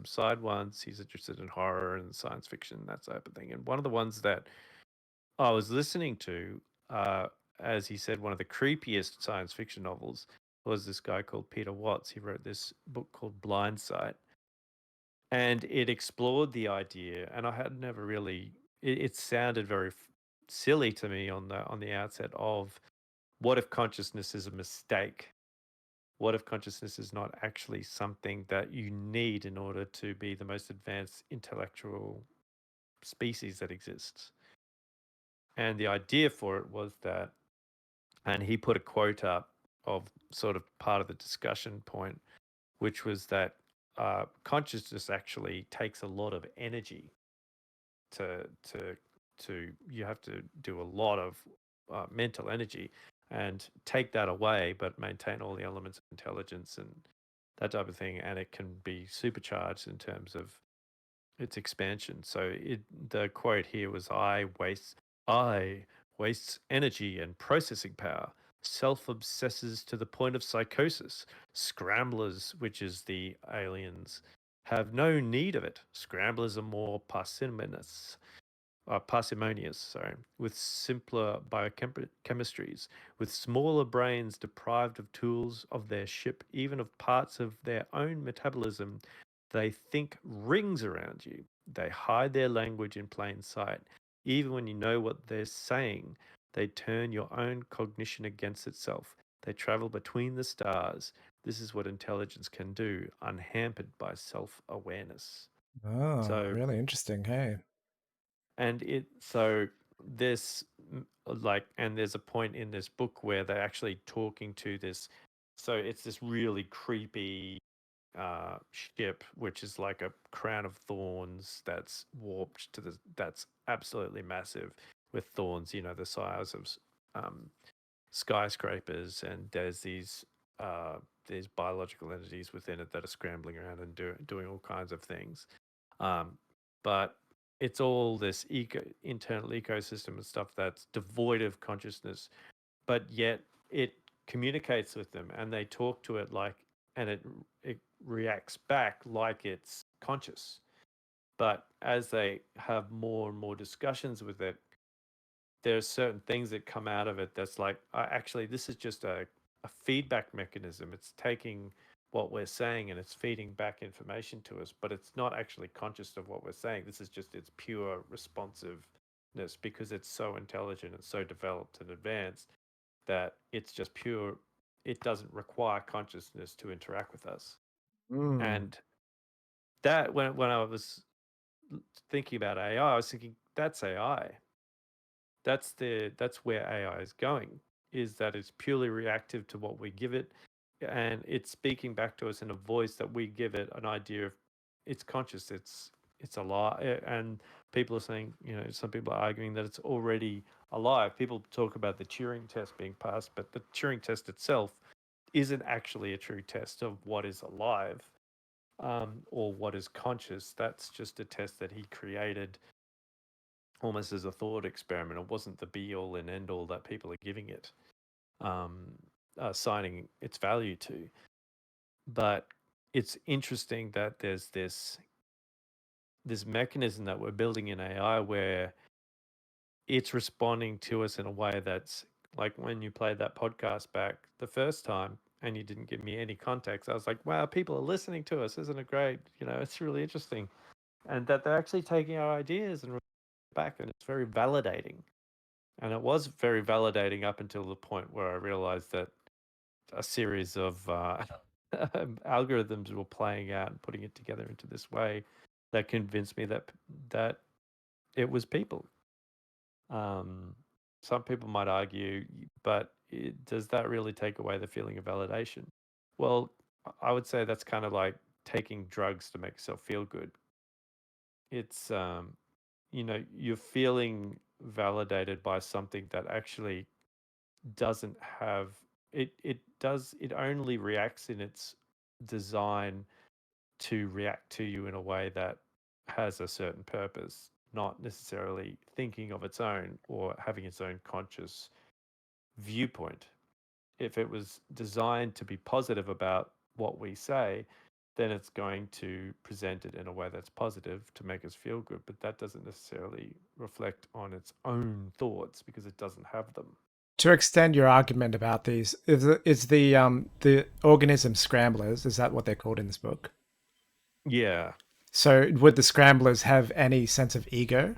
side ones. He's interested in horror and science fiction, that type of thing. And one of the ones that I was listening to, as he said, one of the creepiest science fiction novels was this guy called Peter Watts. He wrote this book called Blindsight, and it explored the idea. And I had never really. It sounded very silly to me on the outset of, what if consciousness is a mistake? What if consciousness is not actually something that you need in order to be the most advanced intellectual species that exists? And the idea for it was that, and he put a quote up of sort of part of the discussion point, which was that consciousness actually takes a lot of energy to you have to do a lot of mental energy, and take that away but maintain all the elements of intelligence and that type of thing, and it can be supercharged in terms of its expansion. So the quote here was, I wastes energy and processing power, self-obsesses to the point of psychosis. Scramblers, which is the aliens, have no need of it. Scramblers are more parsimonious, with simpler biochemistries, with smaller brains deprived of tools of their ship, even of parts of their own metabolism. They think rings around you. They hide their language in plain sight. Even when you know what they're saying, they turn your own cognition against itself. They travel between the stars. This is what intelligence can do, unhampered by self awareness. Oh, So, really interesting. Hey. and this and there's a point in this book where they're actually talking to this, so it's this really creepy ship, which is like a crown of thorns that's warped to that's absolutely massive, with thorns, the size of skyscrapers, and there's these biological entities within it that are scrambling around and doing all kinds of things. but it's all this internal ecosystem and stuff that's devoid of consciousness, but yet it communicates with them and they talk to it like, and it reacts back like it's conscious. But as they have more and more discussions with it, there's certain things that come out of it that's like, actually, this is just a feedback mechanism. It's taking what we're saying and it's feeding back information to us, but it's not actually conscious of what we're saying. This is just its pure responsiveness because it's so intelligent and so developed and advanced that it's just pure. It doesn't require consciousness to interact with us. Mm. And that when I was thinking about AI, I was thinking that's AI. That's where AI is going, is that it's purely reactive to what we give it, and it's speaking back to us in a voice that we give it an idea of. It's conscious, it's alive. And people are saying, some people are arguing that it's already alive. People talk about the Turing test being passed, but the Turing test itself isn't actually a true test of what is alive, or what is conscious. That's just a test that he created almost as a thought experiment. It wasn't the be all and end all that people are giving it, assigning its value to. But it's interesting that there's this mechanism that we're building in AI where it's responding to us in a way that's like when you played that podcast back the first time and you didn't give me any context. I was like, wow, people are listening to us. Isn't it great? It's really interesting. And that they're actually taking our ideas and back, and it's very validating. And it was very validating up until the point where I realized that a series of algorithms were playing out and putting it together into this way that convinced me that it was people. Some people might argue, but does that really take away the feeling of validation? Well, I would say that's kind of like taking drugs to make yourself feel good. It's you're feeling validated by something that actually doesn't have it only reacts in its design to react to you in a way that has a certain purpose, not necessarily thinking of its own or having its own conscious viewpoint. If it was designed to be positive about what we say, then it's going to present it in a way that's positive to make us feel good, but that doesn't necessarily reflect on its own thoughts because it doesn't have them. To extend your argument about these, is the organism scramblers? Is that what they're called in this book? Yeah. So would the scramblers have any sense of ego?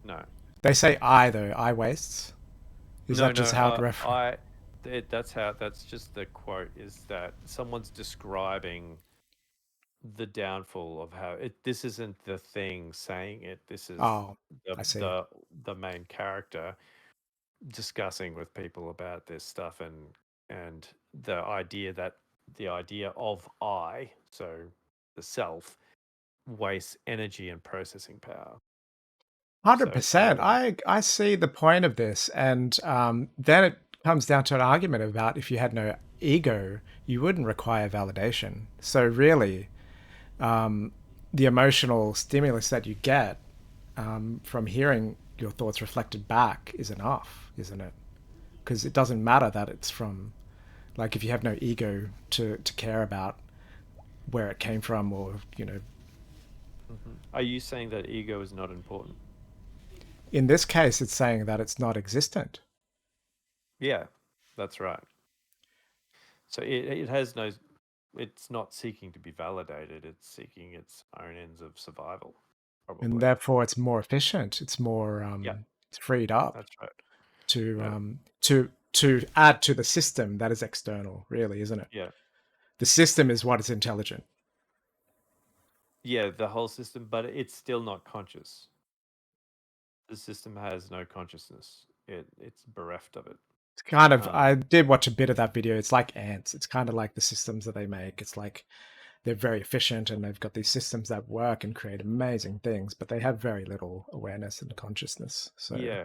No. They say I though. I wastes. Is No, that just how it references? that's just the quote, is that someone's describing the downfall of how this isn't the thing saying it. This is Oh, the I see. the main character discussing with people about this stuff, and the idea of I, so the self, wastes energy and processing power. So it's 100%. more. I see the point of this, and then it comes down to an argument about if you had no ego, you wouldn't require validation. So really, the emotional stimulus that you get from hearing your thoughts reflected back is enough, isn't it? Because it doesn't matter that it's from, like, if you have no ego to care about where it came from, or Are you saying that ego is not important? in this case, it's saying that it's not existent. Yeah, that's right. So it has no, it's not seeking to be validated. It's seeking its own ends of survival, And probably. therefore it's more efficient. It's more Yeah, it's freed up that's right. to Yeah, to add to the system that is external, really, isn't it? yeah, The system is what is intelligent. yeah. The whole system, but it's still not conscious. The system has no consciousness. It's bereft of it. It's kind of, Um, I did watch a bit of that video. It's like ants. It's kind of like the systems that they make. It's like they're very efficient and they've got these systems that work and create amazing things, but they have very little awareness and consciousness. So yeah,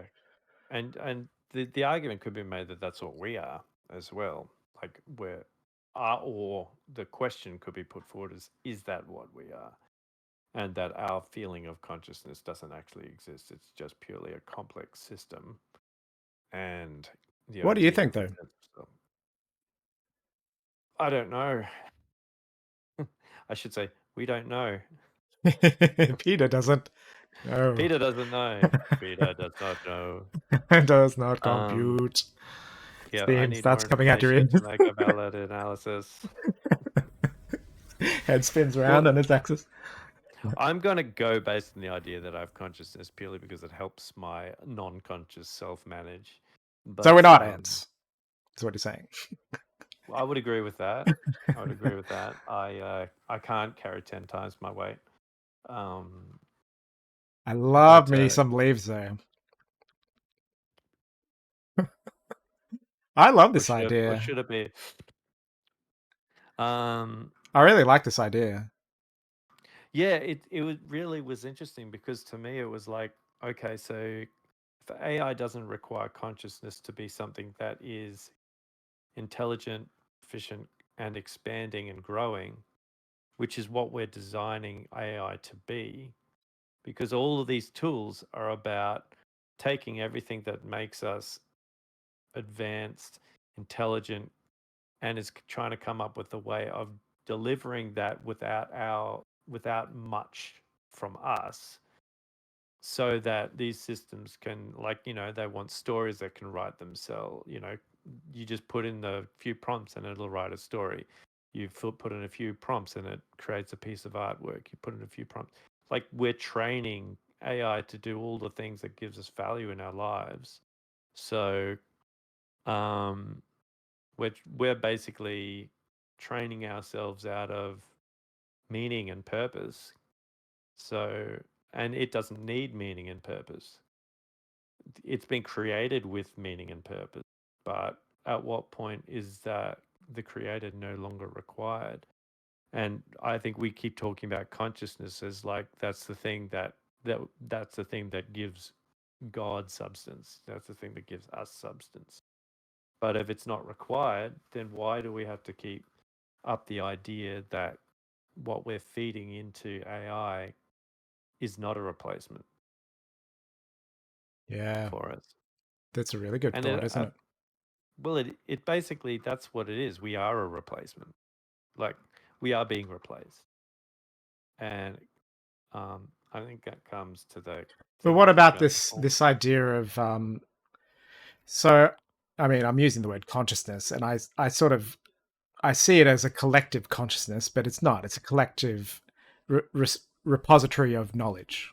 and the argument could be made that that's what we are as well. Like we're are, or the question could be put forward as, is that what we are? and that our feeling of consciousness doesn't actually exist. It's just purely a complex system, and the What do you idea think, of though? I don't know. I should say we don't know. Peter doesn't. No, Peter doesn't know. Peter does not know. does not Um, compute. yeah, I Steam need more starts coming out your information ears. to make a valid analysis. Head spins around Well, on its axis. I'm going to go based on the idea that I have consciousness purely because it helps my non-conscious self manage. But So we're not ants. That's what you're saying. I would agree with that. I would agree with that. I can't carry 10 times my weight. I love But, me some leaves, though. I love this What idea. should it be? I really like this idea. Yeah, it really was interesting because to me it was like, okay, so if AI doesn't require consciousness to be something that is intelligent, efficient, and expanding and growing, which is what we're designing AI to be, because all of these tools are about taking everything that makes us advanced, intelligent, and is trying to come up with a way of delivering that without much from us, so that these systems can, like, they want stories that can write themselves. You just put in a few prompts and it'll write a story. You put in a few prompts and it creates a piece of artwork. You put in a few prompts. Like, we're training AI to do all the things that gives us value in our lives. So we're basically training ourselves out of meaning and purpose. So, and it doesn't need meaning and purpose. It's been created with meaning and purpose, but at what point is that the creator no longer required? And I think we keep talking about consciousness as like that's the thing that's the thing that gives God substance. That's the thing that gives us substance. But if it's not required, then why do we have to keep up the idea that what we're feeding into AI is not a replacement Yeah, for us? that's a really good And thought, isn't it? well, it basically, that's what it is. We are a replacement. Like, we are being replaced, and I think that comes to the But what about significant. this idea of so I mean, I'm using the word consciousness, and I sort of I see it as a collective consciousness, but it's not. It's a collective repository of knowledge.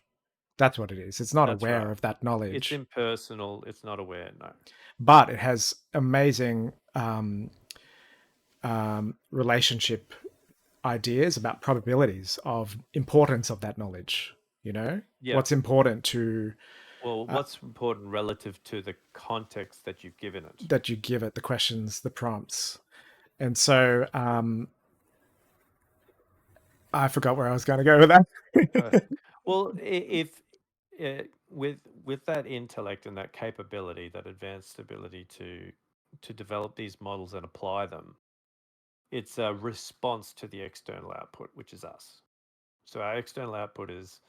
That's what it is. It's not That's aware right. of that It's knowledge, impersonal. It's not aware. No. but it has amazing relationship ideas about probabilities of importance of that knowledge. Yeah. What's important to Well, what's important relative to the context that you've given it? that you give it, the questions, the prompts. And so I forgot where I was going to go with that. Well, if with that intellect and that capability, that advanced ability to develop these models and apply them, it's a response to the external output, which is us. So our external output is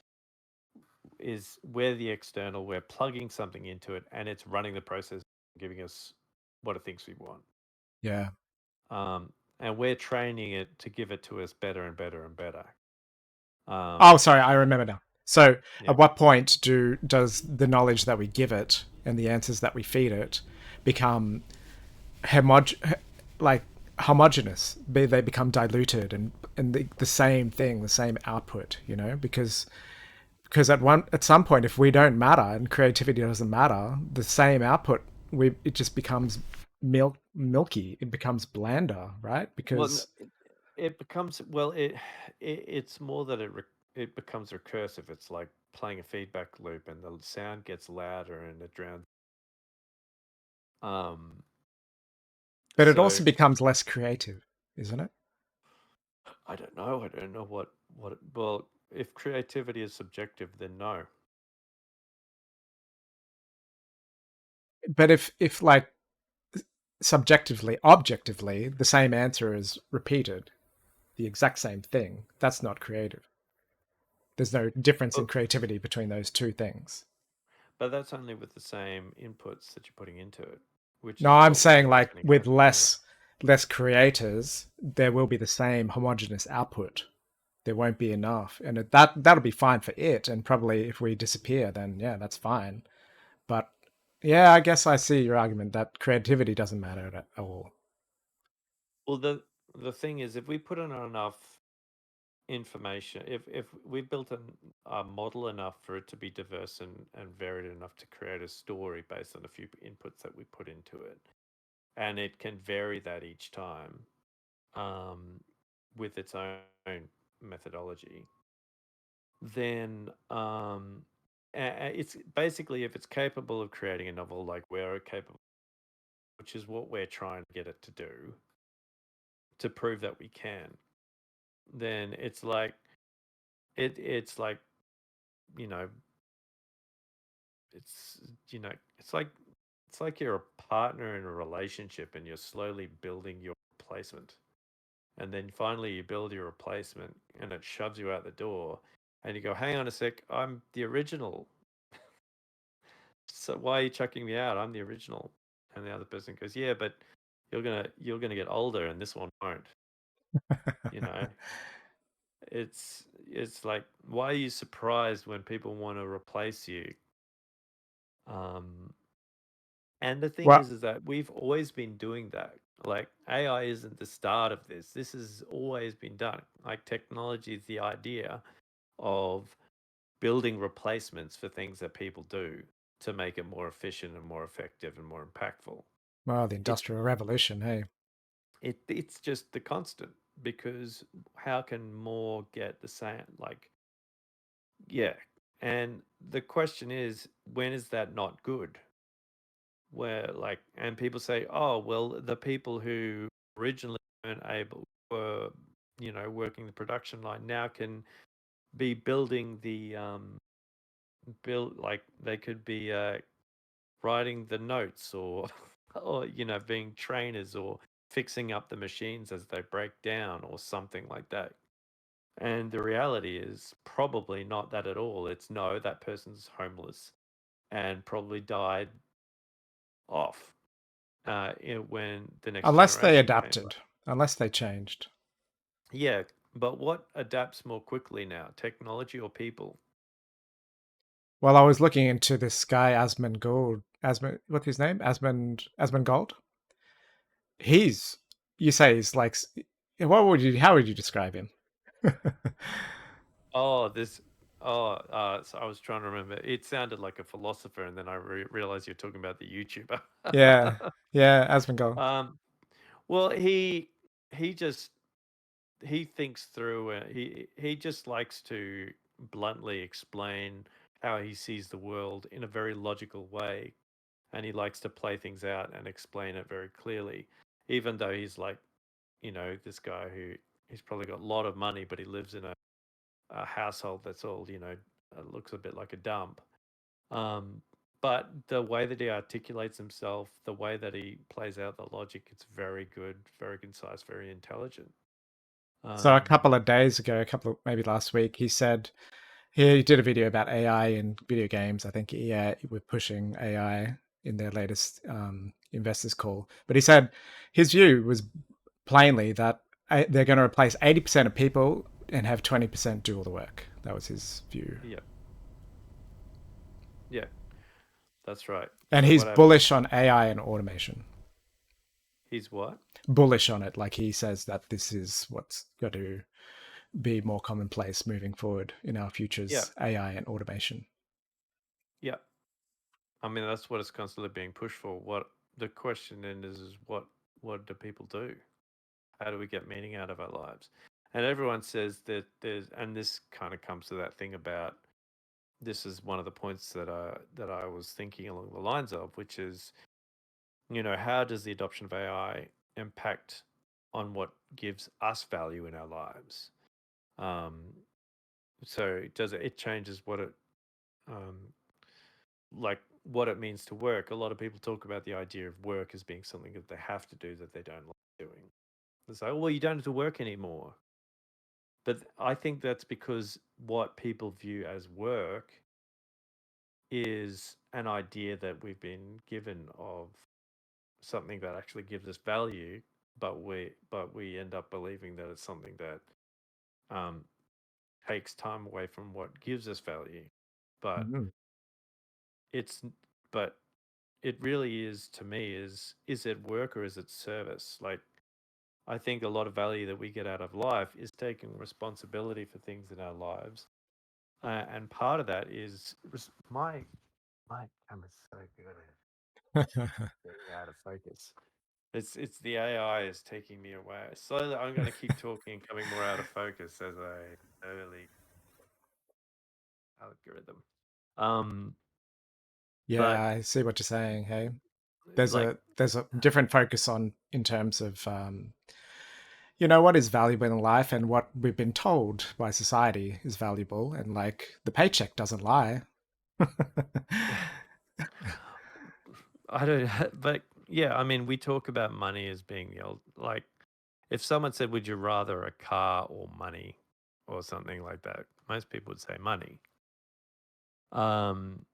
we're the external. We're plugging something into it, and it's running the process, giving us what it thinks we want. Yeah. And we're training it to give it to us better and better and better. Oh, sorry, I remember now. So, Yeah. at what point does the knowledge that we give it and the answers that we feed it become homogeneous? They become diluted and the same thing, the same output. Because at some point, if we don't matter and creativity doesn't matter, the same output it just becomes milky. It becomes blander, right? Because it becomes it's more that it becomes recursive. It's like playing a feedback loop, and the sound gets louder and it drowns. but it also becomes less creative, isn't it? I don't know. I don't know what. Well, if creativity is subjective, then no. But if like subjectively, objectively, the same answer is repeated, the exact same thing, that's not creative. There's no difference in But, creativity between those two things. but that's only with the same inputs that you're putting into it, which No, is I'm what we're saying always like going to go with to anyway. less creators, there will be the same homogeneous output. There won't be enough, and that'll be fine for it. And probably if we disappear, then yeah, that's fine. But yeah, I guess I see your argument that creativity doesn't matter at all. Well, the thing is, if we put in enough information, if we built a model enough for it to be diverse and varied enough to create a story based on a few inputs that we put into it, and it can vary that each time with its own methodology, then it's basically, if it's capable of creating a novel like we're capable, which is what we're trying to get it to do, to prove that we can, then it's like it's like, you know, it's you know it's like you're a partner in a relationship and you're slowly building your replacement, and then finally you build your replacement and it shoves you out the door, and you go, hang on a sec, I'm the original, so why are you chucking me out? I'm the original. And the other person goes, yeah, but you're gonna get older and this one won't. You know, it's like, why are you surprised when people want to replace you? um And the thing Well, is that we've always been doing that. Like, AI isn't the start of this. This has always been done. Like, technology is the idea of building replacements for things that people do to make it more efficient and more effective and more impactful. well, the It Industrial Revolution, hey. it's just the constant, because how can more get the same? Like, yeah. And the question is, when is that not good? Where, like, and people say, oh well, the people who originally weren't able, were, working the production line, now can be building the build, like they could be writing the notes, or or being trainers, or fixing up the machines as they break down, or something like that. And the reality is probably not that at all. It's, no, that person's homeless and probably died off when the next Unless they generation came. adapted, unless they changed. Yeah, but what adapts more quickly now, technology or people? Well, I was looking into this guy, Asmund Gold. Asmund, what's his name? Asmund Gold? He's, you say he's like, how would you describe him? Oh, this. Oh, so I was trying to remember. It sounded like a philosopher, and then I realized you're talking about the YouTuber. Yeah, yeah, Asmund Gold. um, well, he just he thinks through. He just likes to bluntly explain how he sees the world in a very logical way, and he likes to play things out and explain it very clearly, even though he's like, this guy who, he's probably got a lot of money, but he lives in a household that's all, looks a bit like a dump. Um, but the way that he articulates himself, the way that he plays out the logic, it's very good, very concise, very intelligent. So a Um, couple of days ago, maybe last week, he said he did a video about AI in video games. I think EA were pushing AI in their latest investors call, but he said his view was plainly that they're going to replace 80% of people and have 20% do all the work. That was his view. yeah, yeah, that's right. And So he's what happens? bullish on AI and automation. He's what? Bullish on it. Like he says that this is what's going to be more commonplace moving forward in our Yeah, futures, AI and automation. yeah. I mean, that's what is constantly being pushed for. What the question then is what do people do? How do we get meaning out of our lives? And everyone says that there's, and this kind of comes to that thing about, this is one of the points that I was thinking along the lines of, which is, how does the adoption of AI impact on what gives us value in our lives? Um, so does it changes what it um, like what it means to work. A lot of people talk about the idea of work as being something that they have to do that they don't like doing. It's like, well, you don't have to work anymore. But I think that's because what people view as work is an idea that we've been given of something that actually gives us value, but we end up believing that it's something that um, takes time away from what gives us value. But Mhm. it's but it really is, to me, is it work or is it service? Like, I think a lot of value that we get out of life is taking responsibility for things in our lives, and part of that is my camera's so good at getting out of focus. It's the AI is taking me away. Slowly, I'm going to keep talking and coming more out of focus as I early algorithm. Um, Yeah, but I see what you're saying. Hey, there's like, a different focus on in terms of you know what is valuable in life and what we've been told by society is valuable, and like the paycheck doesn't lie. I don't, but yeah, I mean, we talk about money as being the old, like, if someone said, would you rather a car or money or something like that? Most people would say money. Um,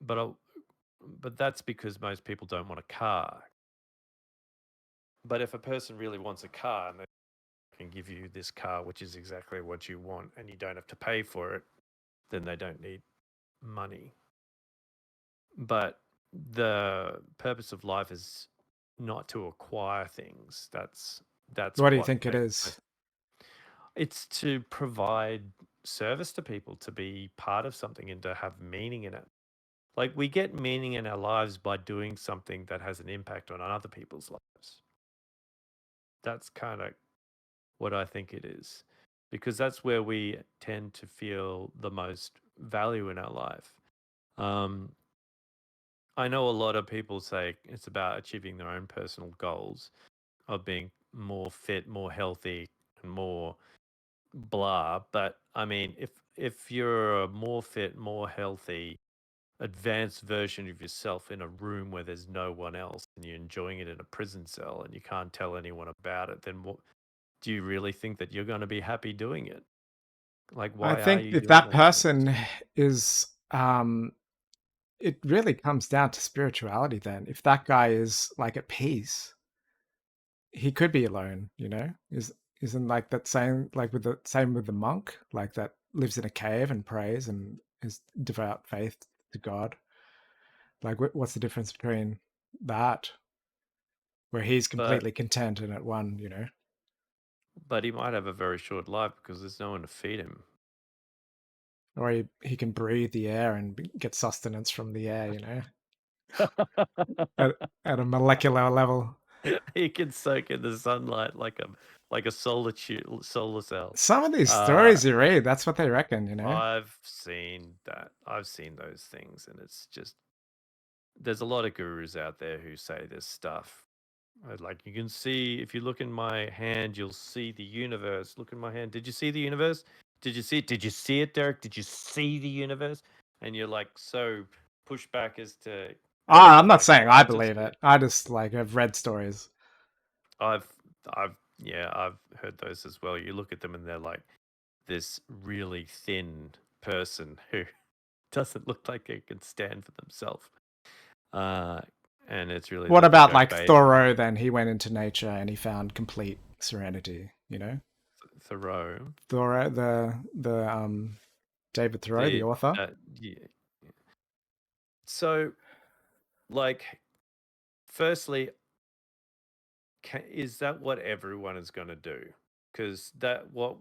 but but that's because most people don't want a car. But if a person really wants a car and they can give you this car, which is exactly what you want, and you don't have to pay for it, then they don't need money. But the purpose of life is not to acquire things. That's What do you what think it makes is? it's to provide service to people, to be part of something and to have meaning in it. Like, we get meaning in our lives by doing something that has an impact on other people's lives. That's kind of what I think it is, because that's where we tend to feel the most value in our life. Um, I know a lot of people say it's about achieving their own personal goals of being more fit, more healthy, and more blah. But I mean, if you're a more fit, more healthy, advanced version of yourself in a room where there's no one else and you're enjoying it in a prison cell and you can't tell anyone about it, then what, do you really think that you're going to be happy doing it? Like, I why are think you if doing that those things? person is it really comes down to spirituality then. If that guy is like at peace, he could be alone, you know? Isn't like that same like with the same with the monk, like that lives in a cave and prays and is devout faith to God. Like what's the difference between that where he's But completely content and at one, you know? he might have a very short life because there's no one to feed him. Or he can breathe the air and get sustenance from the air, you know? At, at a molecular level. He can soak in the sunlight like a solar cell. Some of these Uh, stories you read, that's what they reckon, you know? I've seen that. I've seen those things, and it's just, there's a lot of gurus out there who say this stuff. Like, you can see, if you look in my hand, you'll see the universe. Look in my hand. Did you see the universe? Did you see it? Did you see it, Derek? Did you see the universe? And you're like so pushed back as to Ah, I'm not like, saying I I just believe it. I just like have read stories. I've I've heard those as well. You look at them and they're like this really thin person who doesn't look like they can stand for themselves. Uh, and it's really What that they about go like bathe. Thoreau then? He went into nature and he found complete serenity, you know? Thoreau, Thoreau, the David Thoreau, the the author. yeah. So, like, firstly, is that what everyone is going to do? Because that what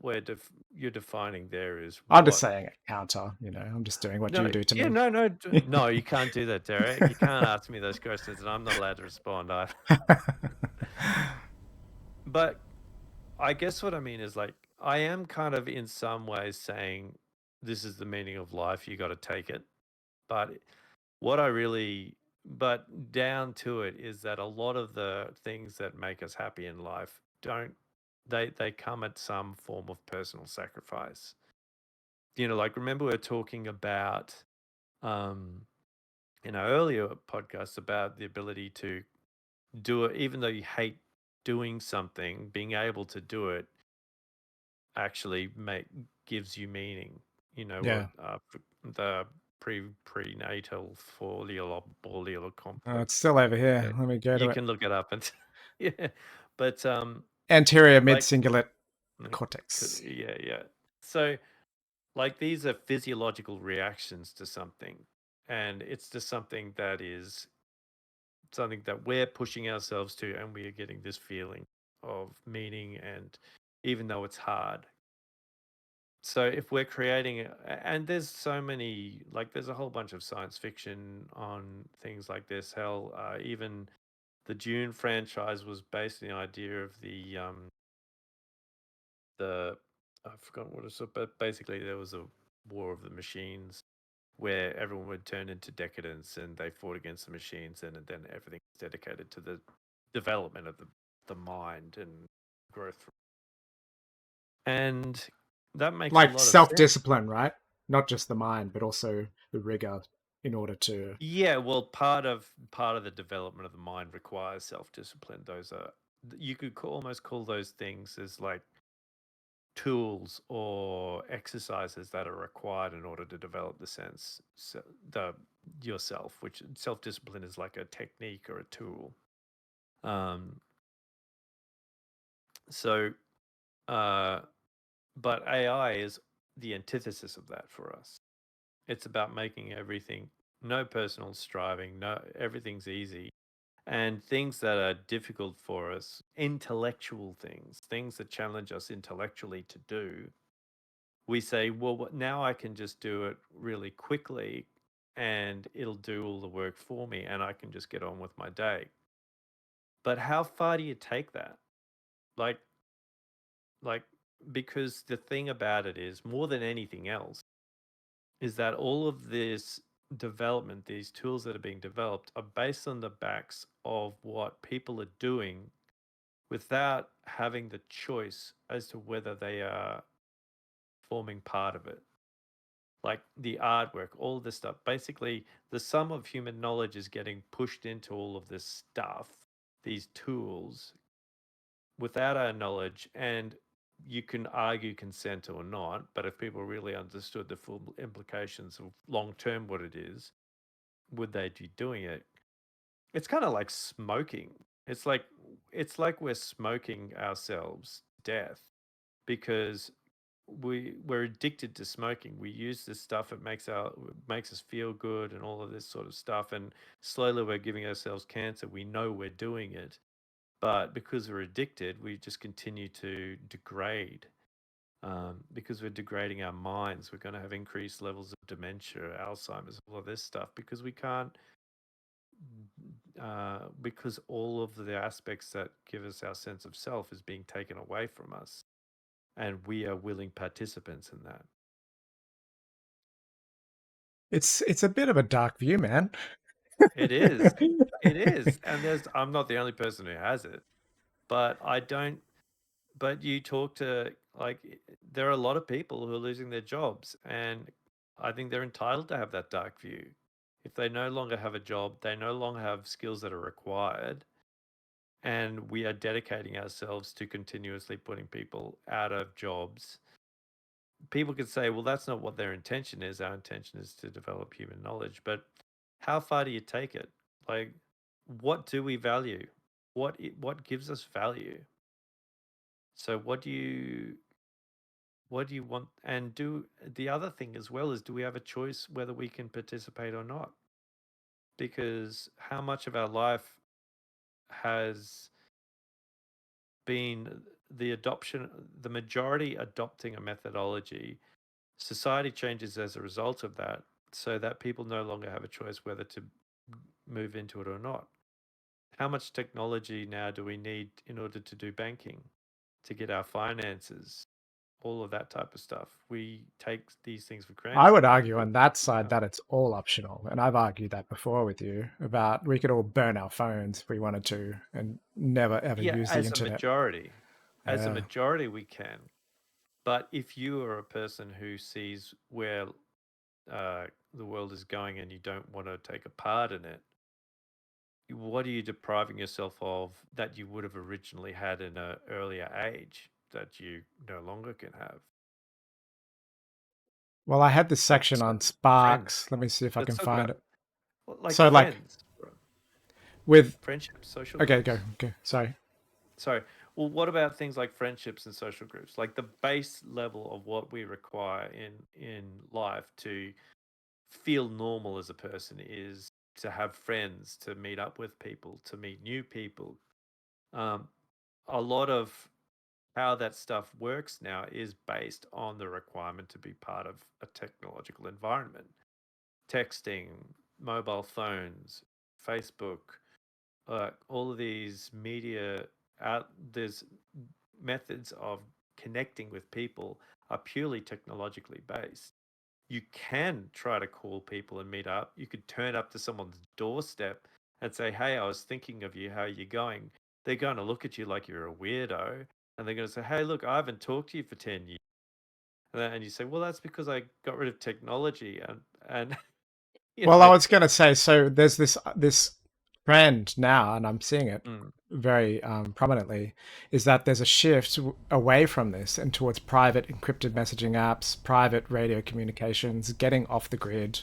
you're defining there is I'm just what. saying a counter, you know. I'm just doing what No, you do to yeah, me. no, you can't do that, Derek. You can't ask me those questions, and I'm not allowed to respond either. But I guess what I mean is, like, I am kind of in some ways saying this is the meaning of life. You got to take it. But what I really, but down to it is that a lot of the things that make us happy in life don't, they come at some form of personal sacrifice. Like, remember we were talking about um in our earlier podcast about the ability to do it even though you hate doing something, being able to do it actually gives you meaning. You know, Yeah. the prenatal borreliola complex. It's still over here. Yeah, Let me go to you it. can look it up and yeah, but Anterior like mid-cingulate mm, cortex. yeah. So like these are physiological reactions to something, and it's just something that is something that we're pushing ourselves to, and we are getting this feeling of meaning, and even though it's hard. So if we're creating and there's so many, like there's a whole bunch of science fiction on things like this. Hell, even the Dune franchise was based on the idea of the I forgot what it's, but basically there was a war of the machines where everyone would turn into decadence and they fought against the machines, and then everything was dedicated to the development of the mind and growth. And that makes a Like lot of sense. self-discipline, right? Not just the mind, but also the rigor in order to. Yeah, well, part of the development of the mind requires self-discipline. Those are you could almost call those things as like tools or exercises that are required in order to develop the sense, the yourself, which self-discipline is like a technique or a tool. Um, so, uh, but AI is the antithesis of that for us. It's about making everything no personal striving, no everything's easy. And things that are difficult for us, intellectual things that challenge us intellectually to do, we say, well, now I can just do it really quickly and it'll do all the work for me and I can just get on with my day. But how far do you take that? Like, like, because the thing about it is, more than anything else, is that all of this development, these tools that are being developed, are based on the backs of what people are doing without having the choice as to whether they are forming part of it. Like the artwork, all of this stuff. Basically, the sum of human knowledge is getting pushed into all of this stuff, these tools, without our knowledge. And you can argue consent or not, but if people really understood the full implications of long term what it is, would they be doing it? It's kind of like smoking. It's like we're smoking ourselves to death because we're addicted to smoking. We use this stuff, it makes us feel good and all of this sort of stuff, and slowly we're giving ourselves cancer. We know we're doing it, but because we're addicted, we just continue to degrade. Because we're degrading our minds, we're going to have increased levels of dementia, Alzheimer's, all of this stuff, because we can't because all of the aspects that give us our sense of self is being taken away from us, and we are willing participants in that. It's a bit of a dark view, man. It is. It is. And I'm not the only person who has it, but I don't but you talk to there are a lot of people who are losing their jobs, and I think they're entitled to have that dark view. If they no longer have a job, they no longer have skills that are required, and we are dedicating ourselves to continuously putting people out of jobs. People could say, well, that's not what their intention is. Our intention is to develop human knowledge. But how far do you take it? Like, what do we value? What gives us value? So what do you want? And do the other thing as well is, do we have a choice whether we can participate or not? Because how much of our life has been the majority adopting a methodology. Society changes as a result of that, so that people no longer have a choice whether to move into it or not. How much technology now do we need in order to do banking, to get our finances, all of that type of stuff? We take these things for granted. I would argue on that side that it's all optional. And I've argued that before with you about we could all burn our phones if we wanted to and never ever Yeah, use the as a internet. majority. As a Yeah. majority, we can. But if you are a person who sees where the world is going and you don't want to take a part in it, what are you depriving yourself of that you would have originally had in an earlier age? that you no longer can have. Well, I had this section So, on friends. Sparks. Let me see if I Let's can talk find about it. like So, like, friends, bro. with. Friendships, social Okay, groups. go. Sorry. Sorry. Well, what about things like friendships and social groups? Like the base level of what we require in life to feel normal as a person is to have friends, to meet up with people, to meet new people. Um, a lot of how that stuff works now is based on the requirement to be part of a technological environment. Texting, mobile phones, Facebook, all of these media out there's methods of connecting with people are purely technologically based. You can try to call people and meet up. You could turn up to someone's doorstep and say, "Hey, I was thinking of you. How are you going?" They're going to look at you like you're a weirdo, and they're going to say, "Hey, look, I haven't talked to you for 10 years." And you say, "Well, that's because I got rid of technology." And you Well, I know, was going to say, so there's this trend now, and I'm seeing it mm, very prominently, is that there's a shift away from this and towards private encrypted messaging apps, private radio communications, getting off the grid.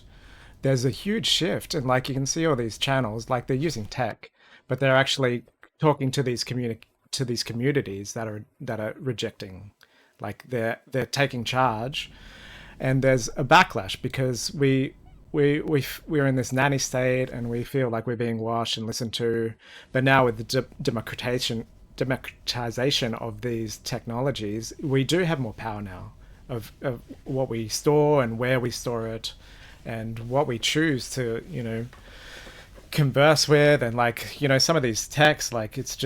There's a huge shift, and like you can see all these channels, like they're using tech, but they're actually talking to these communities that are rejecting, like they're taking charge, and there's a backlash because we're in this nanny state and we feel like we're being watched and listened to, but now with the democratization of these technologies, we do have more power now of what we store and where we store it and what we choose to converse with. And like some of these texts, like it's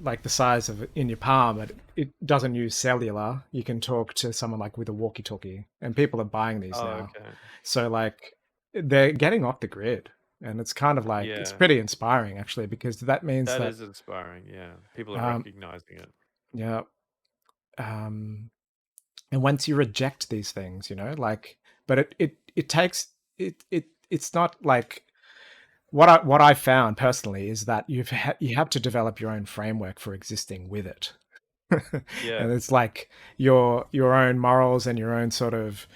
like the size of in your palm. It doesn't use cellular. You can talk to someone like with a walkie talkie, and people are buying these oh, now. okay, So like they're getting off the grid, and it's kind of like it's yeah, pretty inspiring actually, because that means that that is inspiring. Yeah, people are um recognizing it. yeah um and once you reject these things, like, but it takes it's not like what I found personally is that you have to develop your own framework for existing with it. Yeah, And it's like your own morals and your own sort of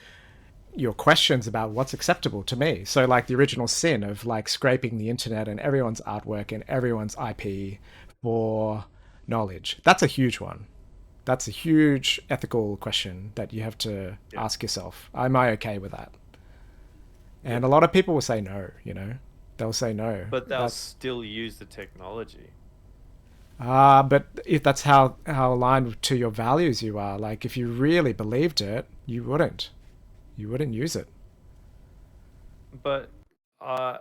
your questions about what's acceptable to me. So like the original sin of like scraping the internet and everyone's artwork and everyone's IP for knowledge. That's a huge one. That's a huge ethical question that you have to yeah, ask yourself. Am I okay with that? yeah. And a lot of people will say no. They'll say no. But they'll That's still use the technology. but if that's how aligned to your values you are, like if you really believed it, you wouldn't use it. But uh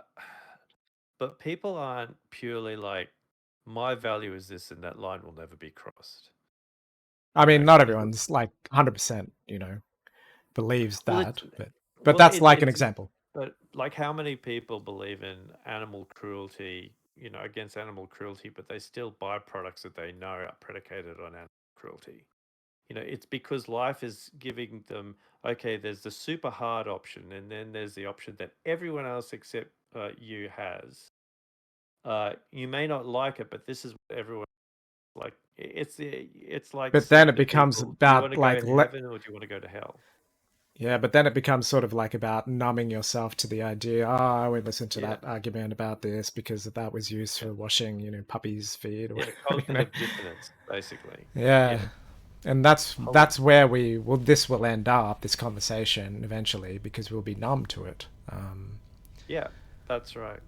but people aren't purely like my value is this and that line will never be crossed. I You mean, know, not there's everyone's like 100%, believes well it's that, but well that's like an it's example. but like how many people believe in animal cruelty, against animal cruelty, but they still buy products that they know are predicated on animal cruelty. It's because life is giving them, okay, there's the super hard option, and then there's the option that everyone else except you has. You may not like it, but this is what everyone like. It's like But then saying it to becomes people, do you want about to go like to heaven or do you want to go to hell? yeah, but then it becomes sort of like about numbing yourself to the idea. Oh, I won't listen to Yeah, that argument about this because that was used yeah, for washing, puppies' feet, or yeah. you know. Cognitive dissonance, basically. Yeah, Yeah, and that's whole, that's where this will end up, this conversation eventually, because we'll be numb to it. yeah, that's right.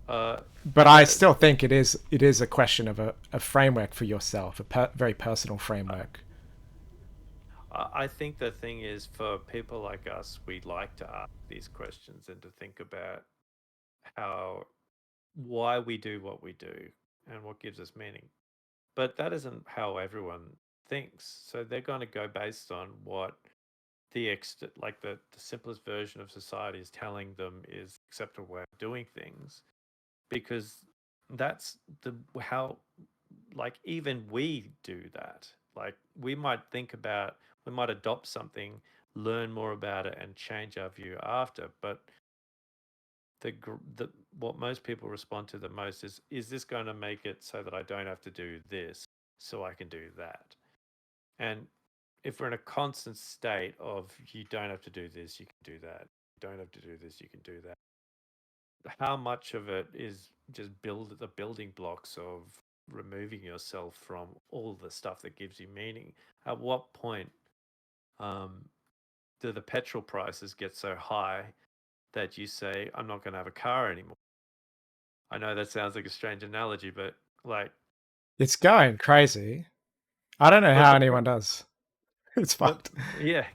Uh, But I the still think it is a question of a framework for yourself, very personal framework. I think the thing is for people like us, we like to ask these questions and to think about how why we do what we do and what gives us meaning. But that isn't how everyone thinks. So they're going to go based on what like the simplest version of society is telling them is acceptable way of doing things, because that's the how like even we do that. Like we might adopt something, learn more about it, and change our view after. But the what most people respond to the most is this going to make it so that I don't have to do this, so I can do that? And if we're in a constant state of you don't have to do this, you can do that. You don't have to do this, you can do that. How much of it is just build the building blocks of removing yourself from all the stuff that gives you meaning? At what point do the petrol prices get so high that you say, I'm not going to have a car anymore? I know that sounds like a strange analogy, but like, It's going crazy. I don't know but how the anyone does. It's but fucked. yeah,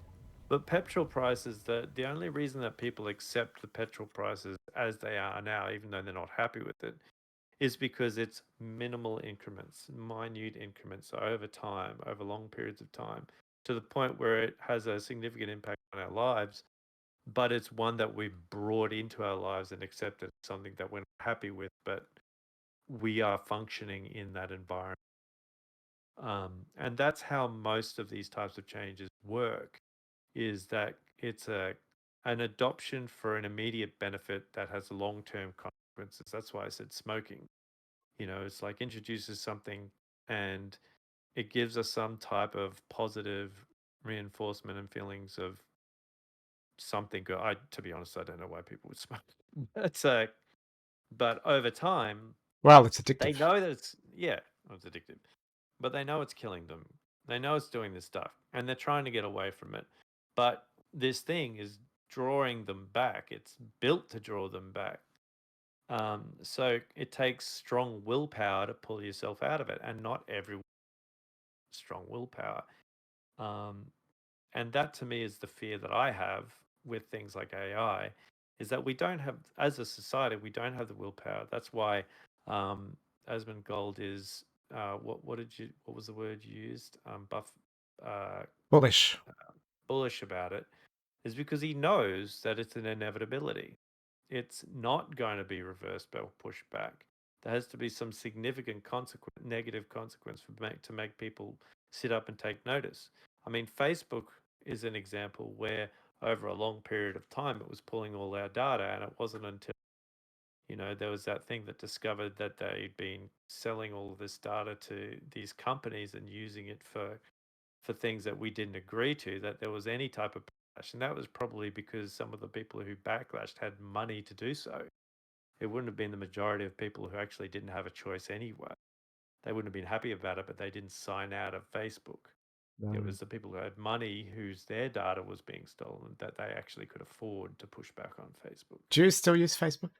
but petrol prices, the only reason that people accept the petrol prices as they are now, even though they're not happy with it, is because it's minimal increments, minute increments over time, over long periods of time, to the point where it has a significant impact on our lives. But it's one that we've brought into our lives and accepted as something that we're not happy with, but we are functioning in that environment. And that's how most of these types of changes work, is that it's an adoption for an immediate benefit that has long-term consequences. That's why I said smoking. It's like introduces something and it gives us some type of positive reinforcement and feelings of something good. To be honest, I don't know why people would smoke. But over time, Well, it's they addictive. know that it's addictive, but they know it's killing them. They know it's doing this stuff, and they're trying to get away from it. But this thing is drawing them back. It's built to draw them back. So it takes strong willpower to pull yourself out of it, and not everyone has strong willpower. And that to me is the fear that I have with things like AI, is that we don't have, as a society, we don't have the willpower. That's why Asmongold is what was the word you used? Uh, Bullish. Bullish about it, is because he knows that it's an inevitability. It's not going to be reversed or pushed back. There has to be some significant negative consequence to make people sit up and take notice. I mean, Facebook is an example where over a long period of time it was pulling all our data, and it wasn't until there was that thing that discovered that they'd been selling all of this data to these companies and using it for things that we didn't agree to, that there was any type of backlash. And that was probably because some of the people who backlashed had money to do so. It wouldn't have been the majority of people who actually didn't have a choice anyway. They wouldn't have been happy about it, but they didn't sign out of Facebook. It was the people who had money their data was being stolen that they actually could afford to push back on Facebook. Do you still use Facebook?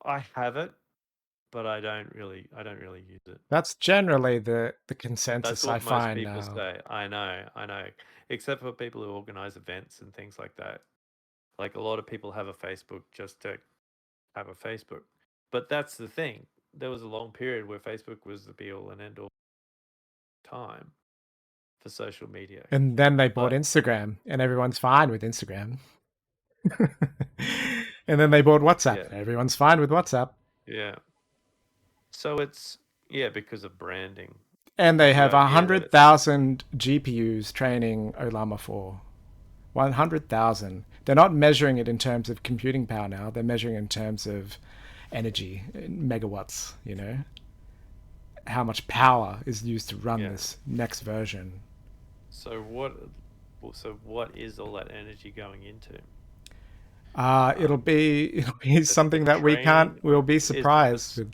I have it, but I don't really use it. That's generally the That's consensus what I most find people now. say. I know. Except for people who organize events and things like that. Like a lot of people have a Facebook just to have a Facebook. But that's the thing. There was a long period where Facebook was the be all and end all time for social media. And then they bought But Instagram, and everyone's fine with Instagram. And then they bought WhatsApp. yeah, Everyone's fine with WhatsApp. yeah. So it's because of branding. And they The have idea that 100,000 GPUs training Olama 4. 100,000. They're not measuring it in terms of computing power now. They're measuring in terms of energy, megawatts, how much power is used to run this next version. So what is all that energy going into? It'll be something that we'll be surprised with.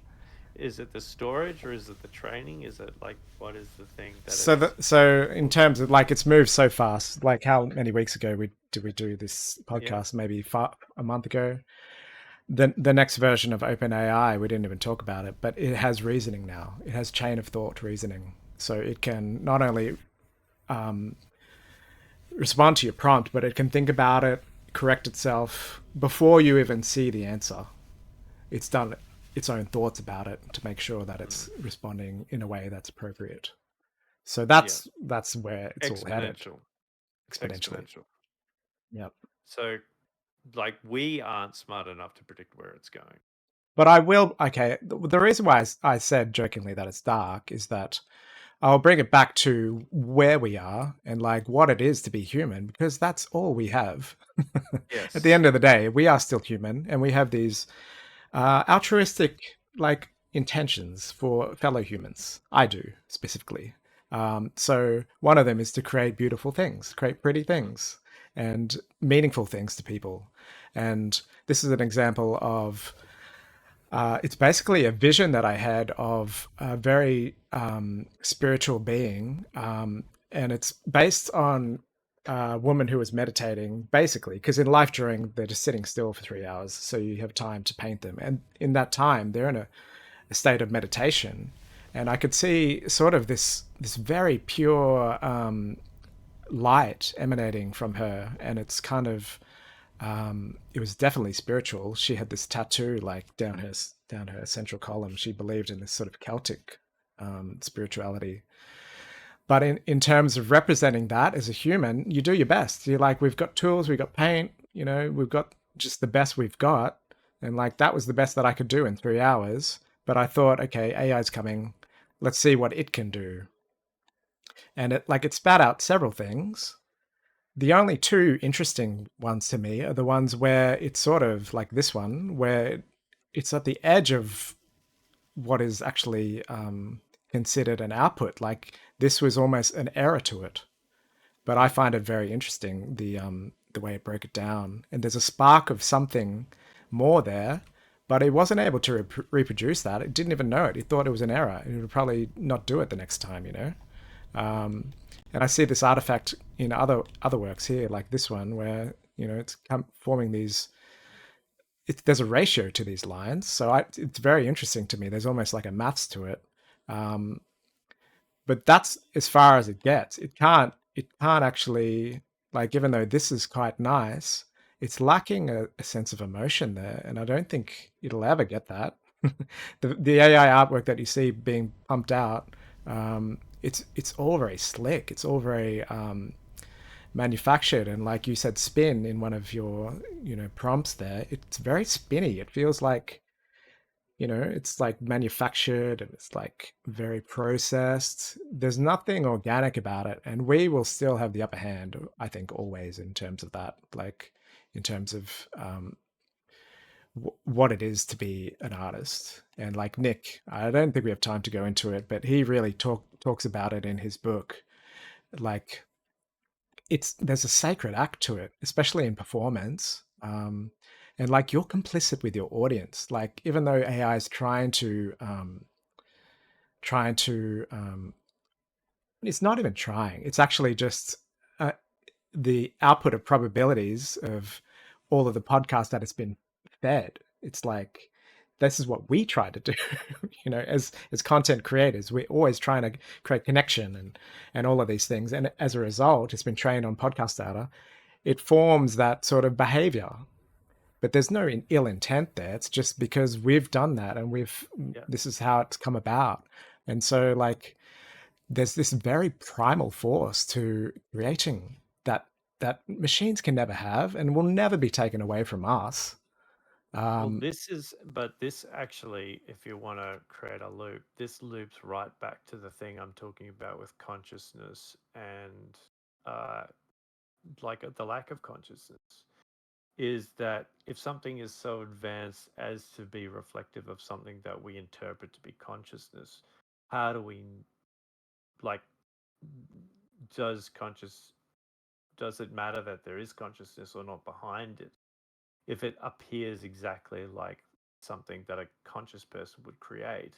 Is it the storage, or is it the training? Is it like, what is the thing that so in terms of, like, it's moved so fast. Like, how many weeks ago did we do this podcast? Maybe a month ago. The next version of OpenAI, we didn't even talk about it, but it has reasoning now. It has chain of thought reasoning, so it can not only respond to your prompt, but it can think about it, correct itself before you even see the answer. It's done its own thoughts about it to make sure that it's responding in a way that's appropriate. So that's where it's all headed. Exponentially. Yep. So, like, we aren't smart enough to predict where it's going. But I will. Okay, the reason why I said jokingly that it's dark is that I'll bring it back to where we are and, like, what it is to be human, because that's all we have. Yes. At the end of the day, we are still human, and we have these altruistic, like, intentions for fellow humans. I do, specifically. So one of them is to create beautiful things, create pretty things, and meaningful things to people. And this is an example of it's basically a vision that I had of a very spiritual being, and it's based on a woman who was meditating, basically, because in life during they're just sitting still for 3 hours, so you have time to paint them, and in that time they're in a state of meditation, and I could see sort of this very pure light emanating from her, and it's kind of it was definitely spiritual. She had this tattoo like down her central column. She believed in this sort of Celtic spirituality. But in terms of representing that as a human, you do your best. You're like, we've got tools, we've got paint, we've got just the best we've got. And like, that was the best that I could do in 3 hours. But I thought, okay, AI's coming. Let's see what it can do. And it spat out several things. The only two interesting ones to me are the ones where it's sort of like this one, where it's at the edge of what is actually considered an output. Like this was almost an error to it, but I find it very interesting the way it broke it down. And there's a spark of something more there, but it wasn't able to reproduce that. It didn't even know it. It thought it was an error. It would probably not do it the next time. And I see this artifact in other works here, like this one, where it's forming these. There's a ratio to these lines, so it's very interesting to me. There's almost like a maths to it, but that's as far as it gets. It can't actually, like, even though this is quite nice, it's lacking a sense of emotion there, and I don't think it'll ever get that. The AI artwork that you see being pumped out, it's all very slick. It's all very manufactured, and like you said, spin in one of your prompts there. It's very spinny. It feels like it's like manufactured, and it's like very processed. There's nothing organic about it, and we will still have the upper hand, I think, always in terms of that, like in terms of what it is to be an artist. And like Nick, I don't think we have time to go into it, but he really talks about it in his book. Like there's a sacred act to it, especially in performance. And like you're complicit with your audience. Like even though AI is trying to it's not even trying. It's actually just uh, the output of probabilities of all of the podcasts that it's been fed. It's like this is what we try to do. As content creators, we're always trying to create connection and all of these things. And as a result, it's been trained on podcast data. It forms that sort of behavior. But there's no ill intent there. It's just because we've done that, and this is how it's come about. And so like there's this very primal force to creating that machines can never have and will never be taken away from us. Well, this actually, if you want to create a loop, this loops right back to the thing I'm talking about with consciousness and like the lack of consciousness. Is that if something is so advanced as to be reflective of something that we interpret to be consciousness, how do we, like, does it matter that there is consciousness or not behind it if it appears exactly like something that a conscious person would create?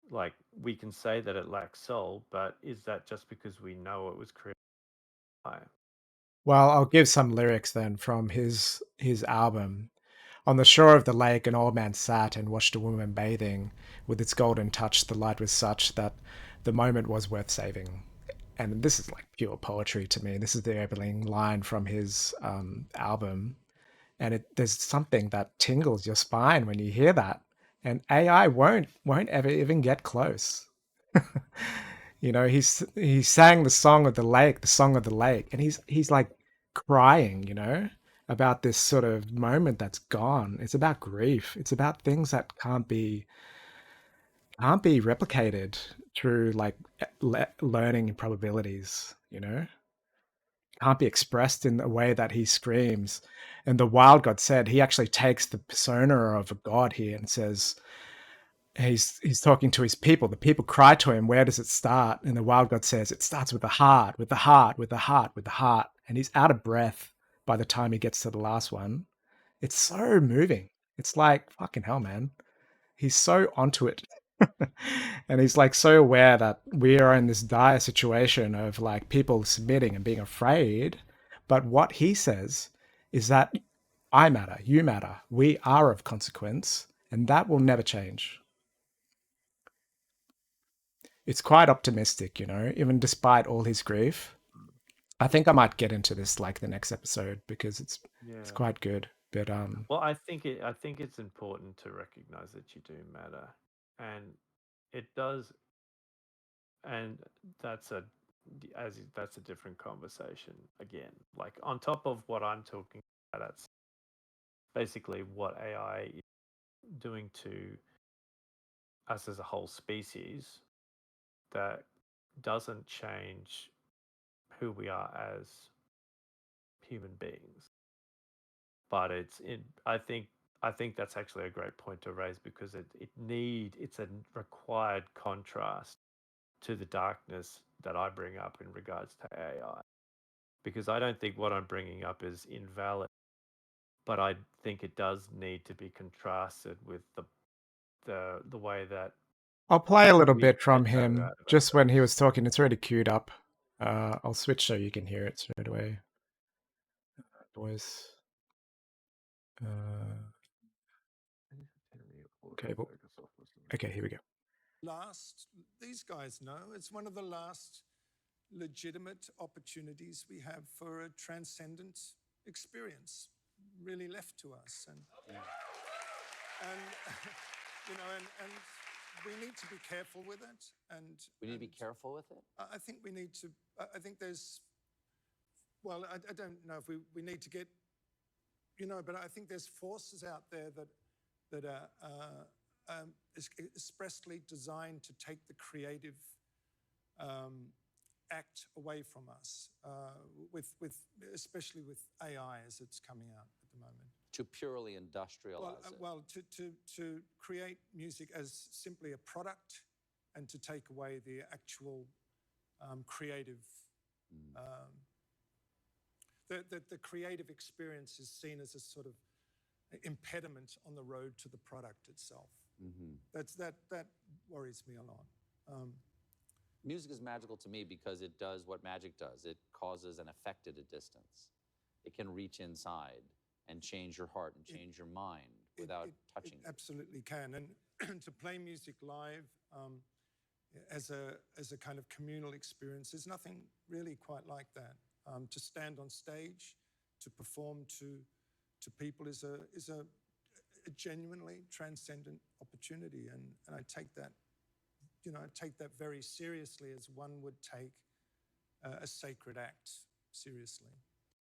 Like, we can say that it lacks soul, but is that just because we know it was created by? Well, I'll give some lyrics then from his album. On the shore of the lake, an old man sat and watched a woman bathing. With its golden touch, the light was such that the moment was worth saving. And this is like pure poetry to me. This is the opening line from his album. And there's something that tingles your spine when you hear that. And AI won't ever even get close. He sang the song of the lake, and he's like crying, about this sort of moment that's gone. It's about grief. It's about things that can't be replicated through like learning probabilities. Can't be expressed in the way that he screams. And the Wild God said he actually takes the persona of a god here and says, he's talking to his people. The people cry to him, where does it start? And the wild god says, it starts with the heart, with the heart, with the heart, with the heart. And he's out of breath by the time he gets to the last one. It's so moving. It's like, fucking hell, man. He's so onto it. And he's like so aware that we are in this dire situation of like people submitting and being afraid. But what he says is that I matter, you matter, we are of consequence, and that will never change. It's quite optimistic, you know, even despite all his grief. I think I might get into this like the next episode because it's Yeah. quite good. But Well, I think it's important to recognize that you do matter, and it does, and that's a that's a different conversation again. Like on top of what I'm talking about, that's basically what AI is doing to us as a whole species. That doesn't change who we are as human beings, but I think that's actually a great point to raise because it's a required contrast to the darkness that I bring up in regards to AI, because I don't think what I'm bringing up is invalid, but I think it does need to be contrasted with the way that I'll play a little we bit from get better him out of just when he was ourselves. talking. It's already queued up. I'll switch so you can hear it straight away. Voice. Okay, well, okay, here we go. These guys know it's one of the last legitimate opportunities we have for a transcendent experience really left to us. And you know, and we need to be careful with it. And we need to be careful with it. I think we need to. I think there's. Well, I don't know if we need to get. You know, but I think there's forces out there that are expressly designed to take the creative act away from us, with especially with AI as it's coming out at the moment. To purely industrialize it. Well, to create music as simply a product, and to take away the actual creative. The creative experience is seen as a sort of impediment on the road to the product itself. That worries me a lot. Music is magical to me because it does what magic does. It causes an effect at a distance. It can reach inside and change your heart and change your mind without touching it. Absolutely can. And to play music live as a kind of communal experience, there's nothing really quite like that. To stand on stage, to perform to people is a genuinely transcendent opportunity, and I take that, you know, I take that very seriously, as one would take a sacred act seriously.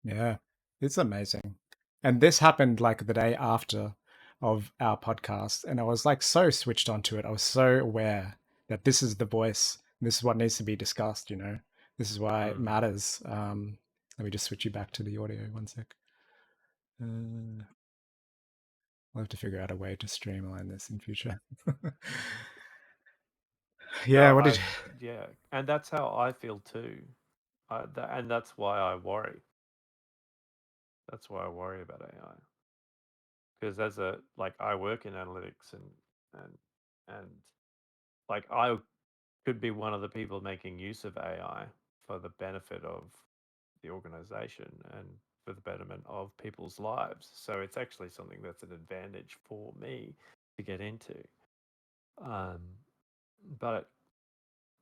Yeah, it's amazing. And this happened like the day after of our podcast, and I was like so switched onto it. I was so aware that this is the voice, this is what needs to be discussed, you know. This is why it matters. Let me just switch you back to the audio 1 sec. I'll have to figure out a way to streamline this in future. Yeah, No, what did yeah, and that's how I feel too, and that's why I worry. That's why I worry about AI, because I work in analytics and like I could be one of the people making use of AI for the benefit of the organization and for the betterment of people's lives. So it's actually something that's an advantage for me to get into. But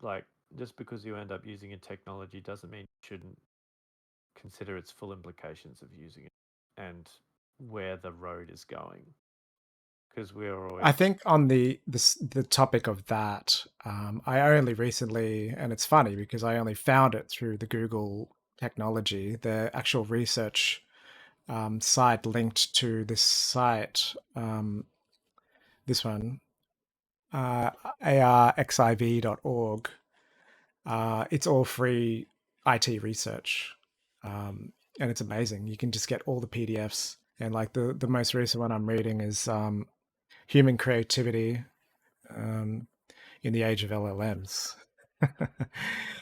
like, just because you end up using a technology doesn't mean you shouldn't consider its full implications of using it and where the road is going. Because we're always. I think on the topic of that, I only recently, and it's funny because I only found it through the Google technology, the actual research site linked to this site, this one, arxiv.org. It's all free IT research, and it's amazing. You can just get all the PDFs, and like the most recent one I'm reading is human creativity in the age of LLMs.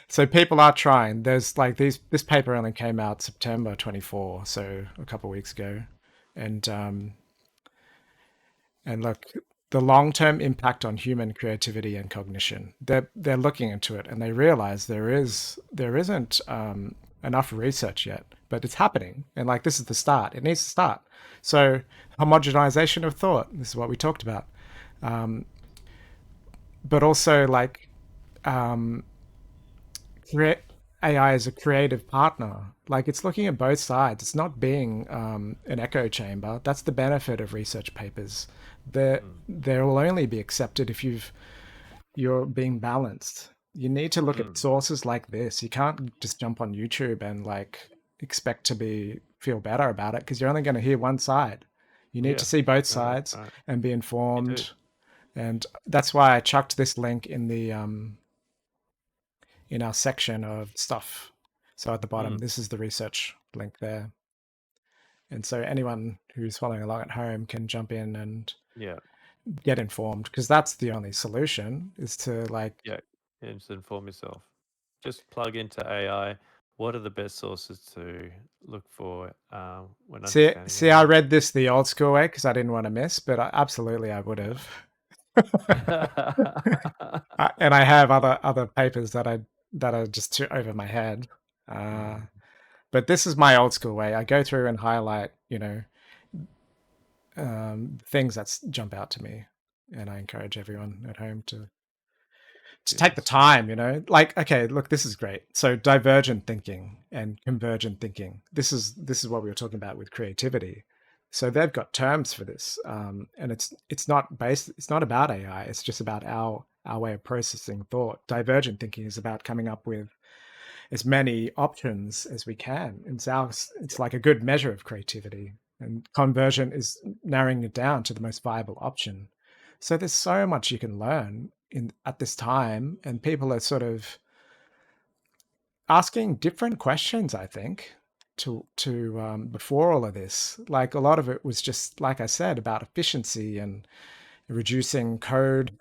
So people are trying. There's like this paper only came out September 24, so a couple of weeks ago, and look, the long-term impact on human creativity and cognition. They're looking into it, and they realize there isn't enough research yet, but it's happening, and like this is the start. It needs to start. So homogenization of thought. This is what we talked about, but also like create AI as a creative partner. Like it's looking at both sides. It's not being an echo chamber. That's the benefit of research papers. They will only be accepted if you're being balanced. You need to look at sources like this. You can't just jump on YouTube and like expect to feel better about it because you're only going to hear one side. You need to see both sides right. and be You do. informed. And that's why I chucked this link in the in our section of stuff. So at the bottom, this is the research link there. And so anyone who's following along at home can jump in and Yeah. get informed because that's the only solution is to like Yeah. And just inform yourself. Just plug into AI. What are the best sources to look for when understanding see I read this the old school way because I didn't want to miss, but absolutely I would have. And I have other papers that are just too over my head. But this is my old school way. I go through and highlight, things that jump out to me, and I encourage everyone at home to take the time. Like, okay, look, this is great. So divergent thinking and convergent thinking. This is what we were talking about with creativity. So they've got terms for this, and it's not about AI. It's just about our way of processing thought. Divergent thinking is about coming up with as many options as we can. It's like a good measure of creativity, and conversion is narrowing it down to the most viable option. So there's so much you can learn at this time, and people are sort of asking different questions, I think, to before all of this. Like a lot of it was just, like I said, about efficiency and reducing code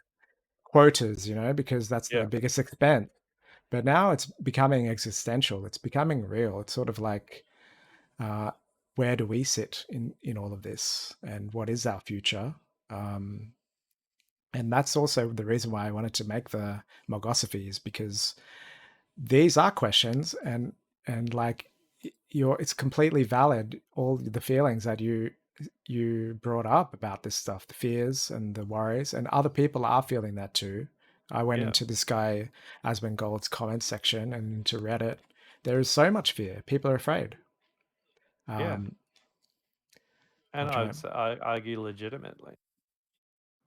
quotas, because that's the biggest expense. But now it's becoming existential. It's becoming real. It's sort of like, where do we sit in all of this, and what is our future? And that's also the reason why I wanted to make the Mogosophers, because these are questions, and like it's completely valid, all the feelings that you brought up about this stuff, the fears and the worries, and other people are feeling that too. I went into this guy Asmongold's comment section and into Reddit. There is so much fear. People are afraid. And I argue legitimately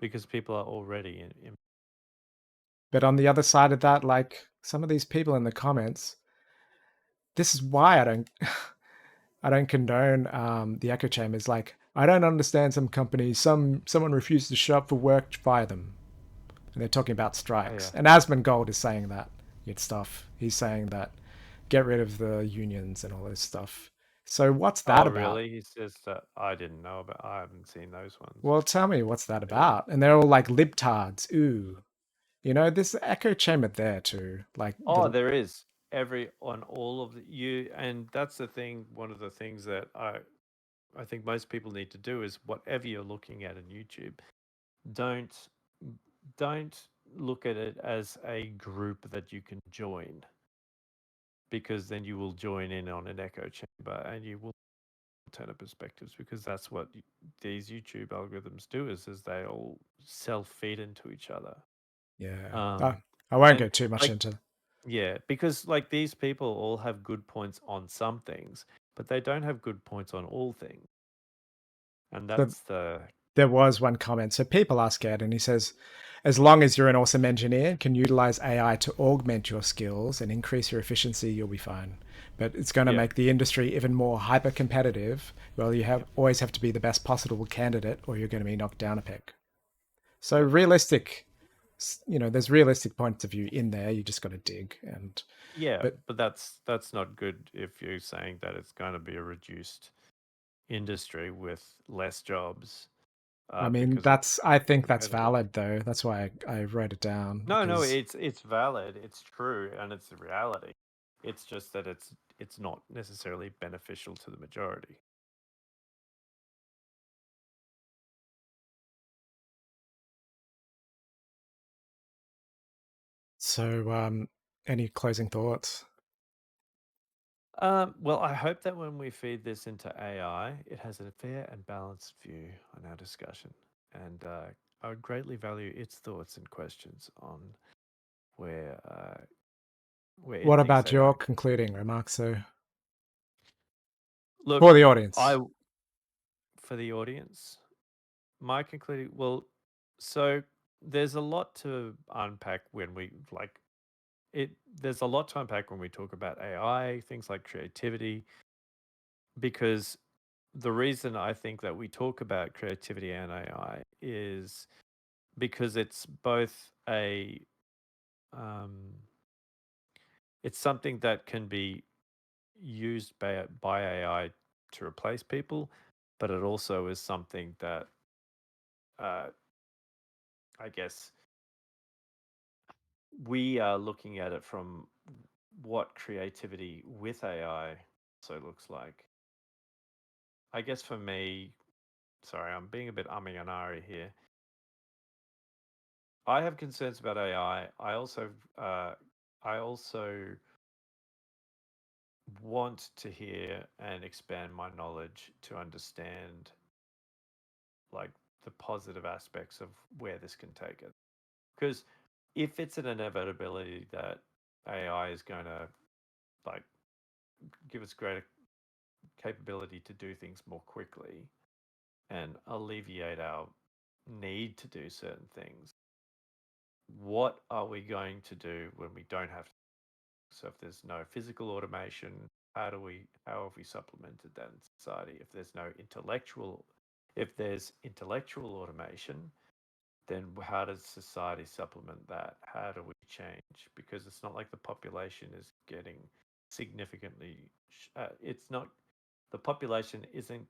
because people are already in. But on the other side of that, like some of these people in the comments, this is why I don't I don't condone the echo chambers. Like, I don't understand some companies. Someone refuses to show up for work, fire them. And they're talking about strikes. And Asmongold is saying that stuff. He's saying that get rid of the unions and all this stuff. So what's that about? Really? He says that. I didn't know about. I haven't seen those ones. Well, tell me, what's that about? And they're all like libtards. Ooh, this echo chamber there too. Like, there is on all of you, and that's the thing. One of the things that I think most people need to do is whatever you're looking at on YouTube, don't look at it as a group that you can join, because then you will join in on an echo chamber and you will alternative perspectives, because that's what these YouTube algorithms do is they all self-feed into each other. Yeah. I won't go too much into. Yeah, because like these people all have good points on some things, but they don't have good points on all things. And that's there was one comment. So people are scared, and he says, as long as you're an awesome engineer, can utilize AI to augment your skills and increase your efficiency, you'll be fine. But it's going to make the industry even more hyper competitive. Well, you always have to be the best possible candidate, or you're going to be knocked down a peg. So realistic, there's realistic points of view in there. You just got to dig. And but that's not good if you're saying that it's going to be a reduced industry with less jobs. I mean, because of I think that's competitive. valid though. That's why I wrote it down. No, because it's valid, it's true, and it's the reality. It's just that it's not necessarily beneficial to the majority. So, any closing thoughts? Well, I hope that when we feed this into AI, it has a fair and balanced view on our discussion, and I would greatly value its thoughts and questions on where it What thinks about AI. your concluding remarks, so Look, for the audience? For the audience, my concluding, well, so there's a lot to unpack when we like it. There's a lot to unpack when we talk about AI, things like creativity, because the reason I think that we talk about creativity and AI is because it's both it's something that can be used by AI to replace people, but it also is something that I guess we are looking at it from what creativity with AI so looks like. I guess for me, sorry, I'm being a bit umming and ahhing here. I have concerns about AI. I also want to hear and expand my knowledge to understand like the positive aspects of where this can take it. Because if it's an inevitability that AI is going to like give us greater capability to do things more quickly and alleviate our need to do certain things, what are we going to do when we don't have to? So if there's no physical automation, how have we supplemented that in society? If there's intellectual automation, then how does society supplement that? How do we change? Because it's not like the population is getting significantly. It's not the population isn't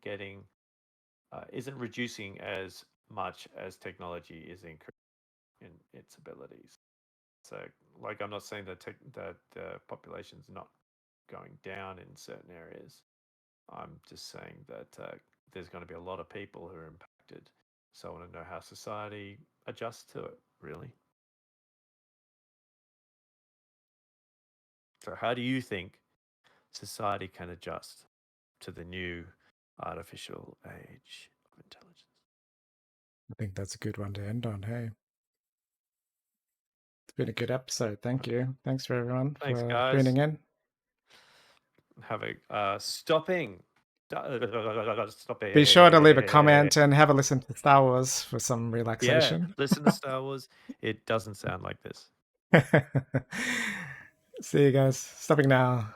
reducing as much as technology is increasing in its abilities. So, like, I'm not saying that the population's not going down in certain areas. I'm just saying that there's going to be a lot of people who are impacted. So I want to know how society adjusts to it, really. So how do you think society can adjust to the new artificial age of intelligence? I think that's a good one to end on. Hey, it's been a good episode. Thank you. Thanks for everyone Thanks, for guys. tuning in. Have a stopping. Stopping. Be sure to leave a comment and have a listen to Star Wars for some Yeah, relaxation. listen to Star Wars. It doesn't sound like this. See you guys. Stopping now.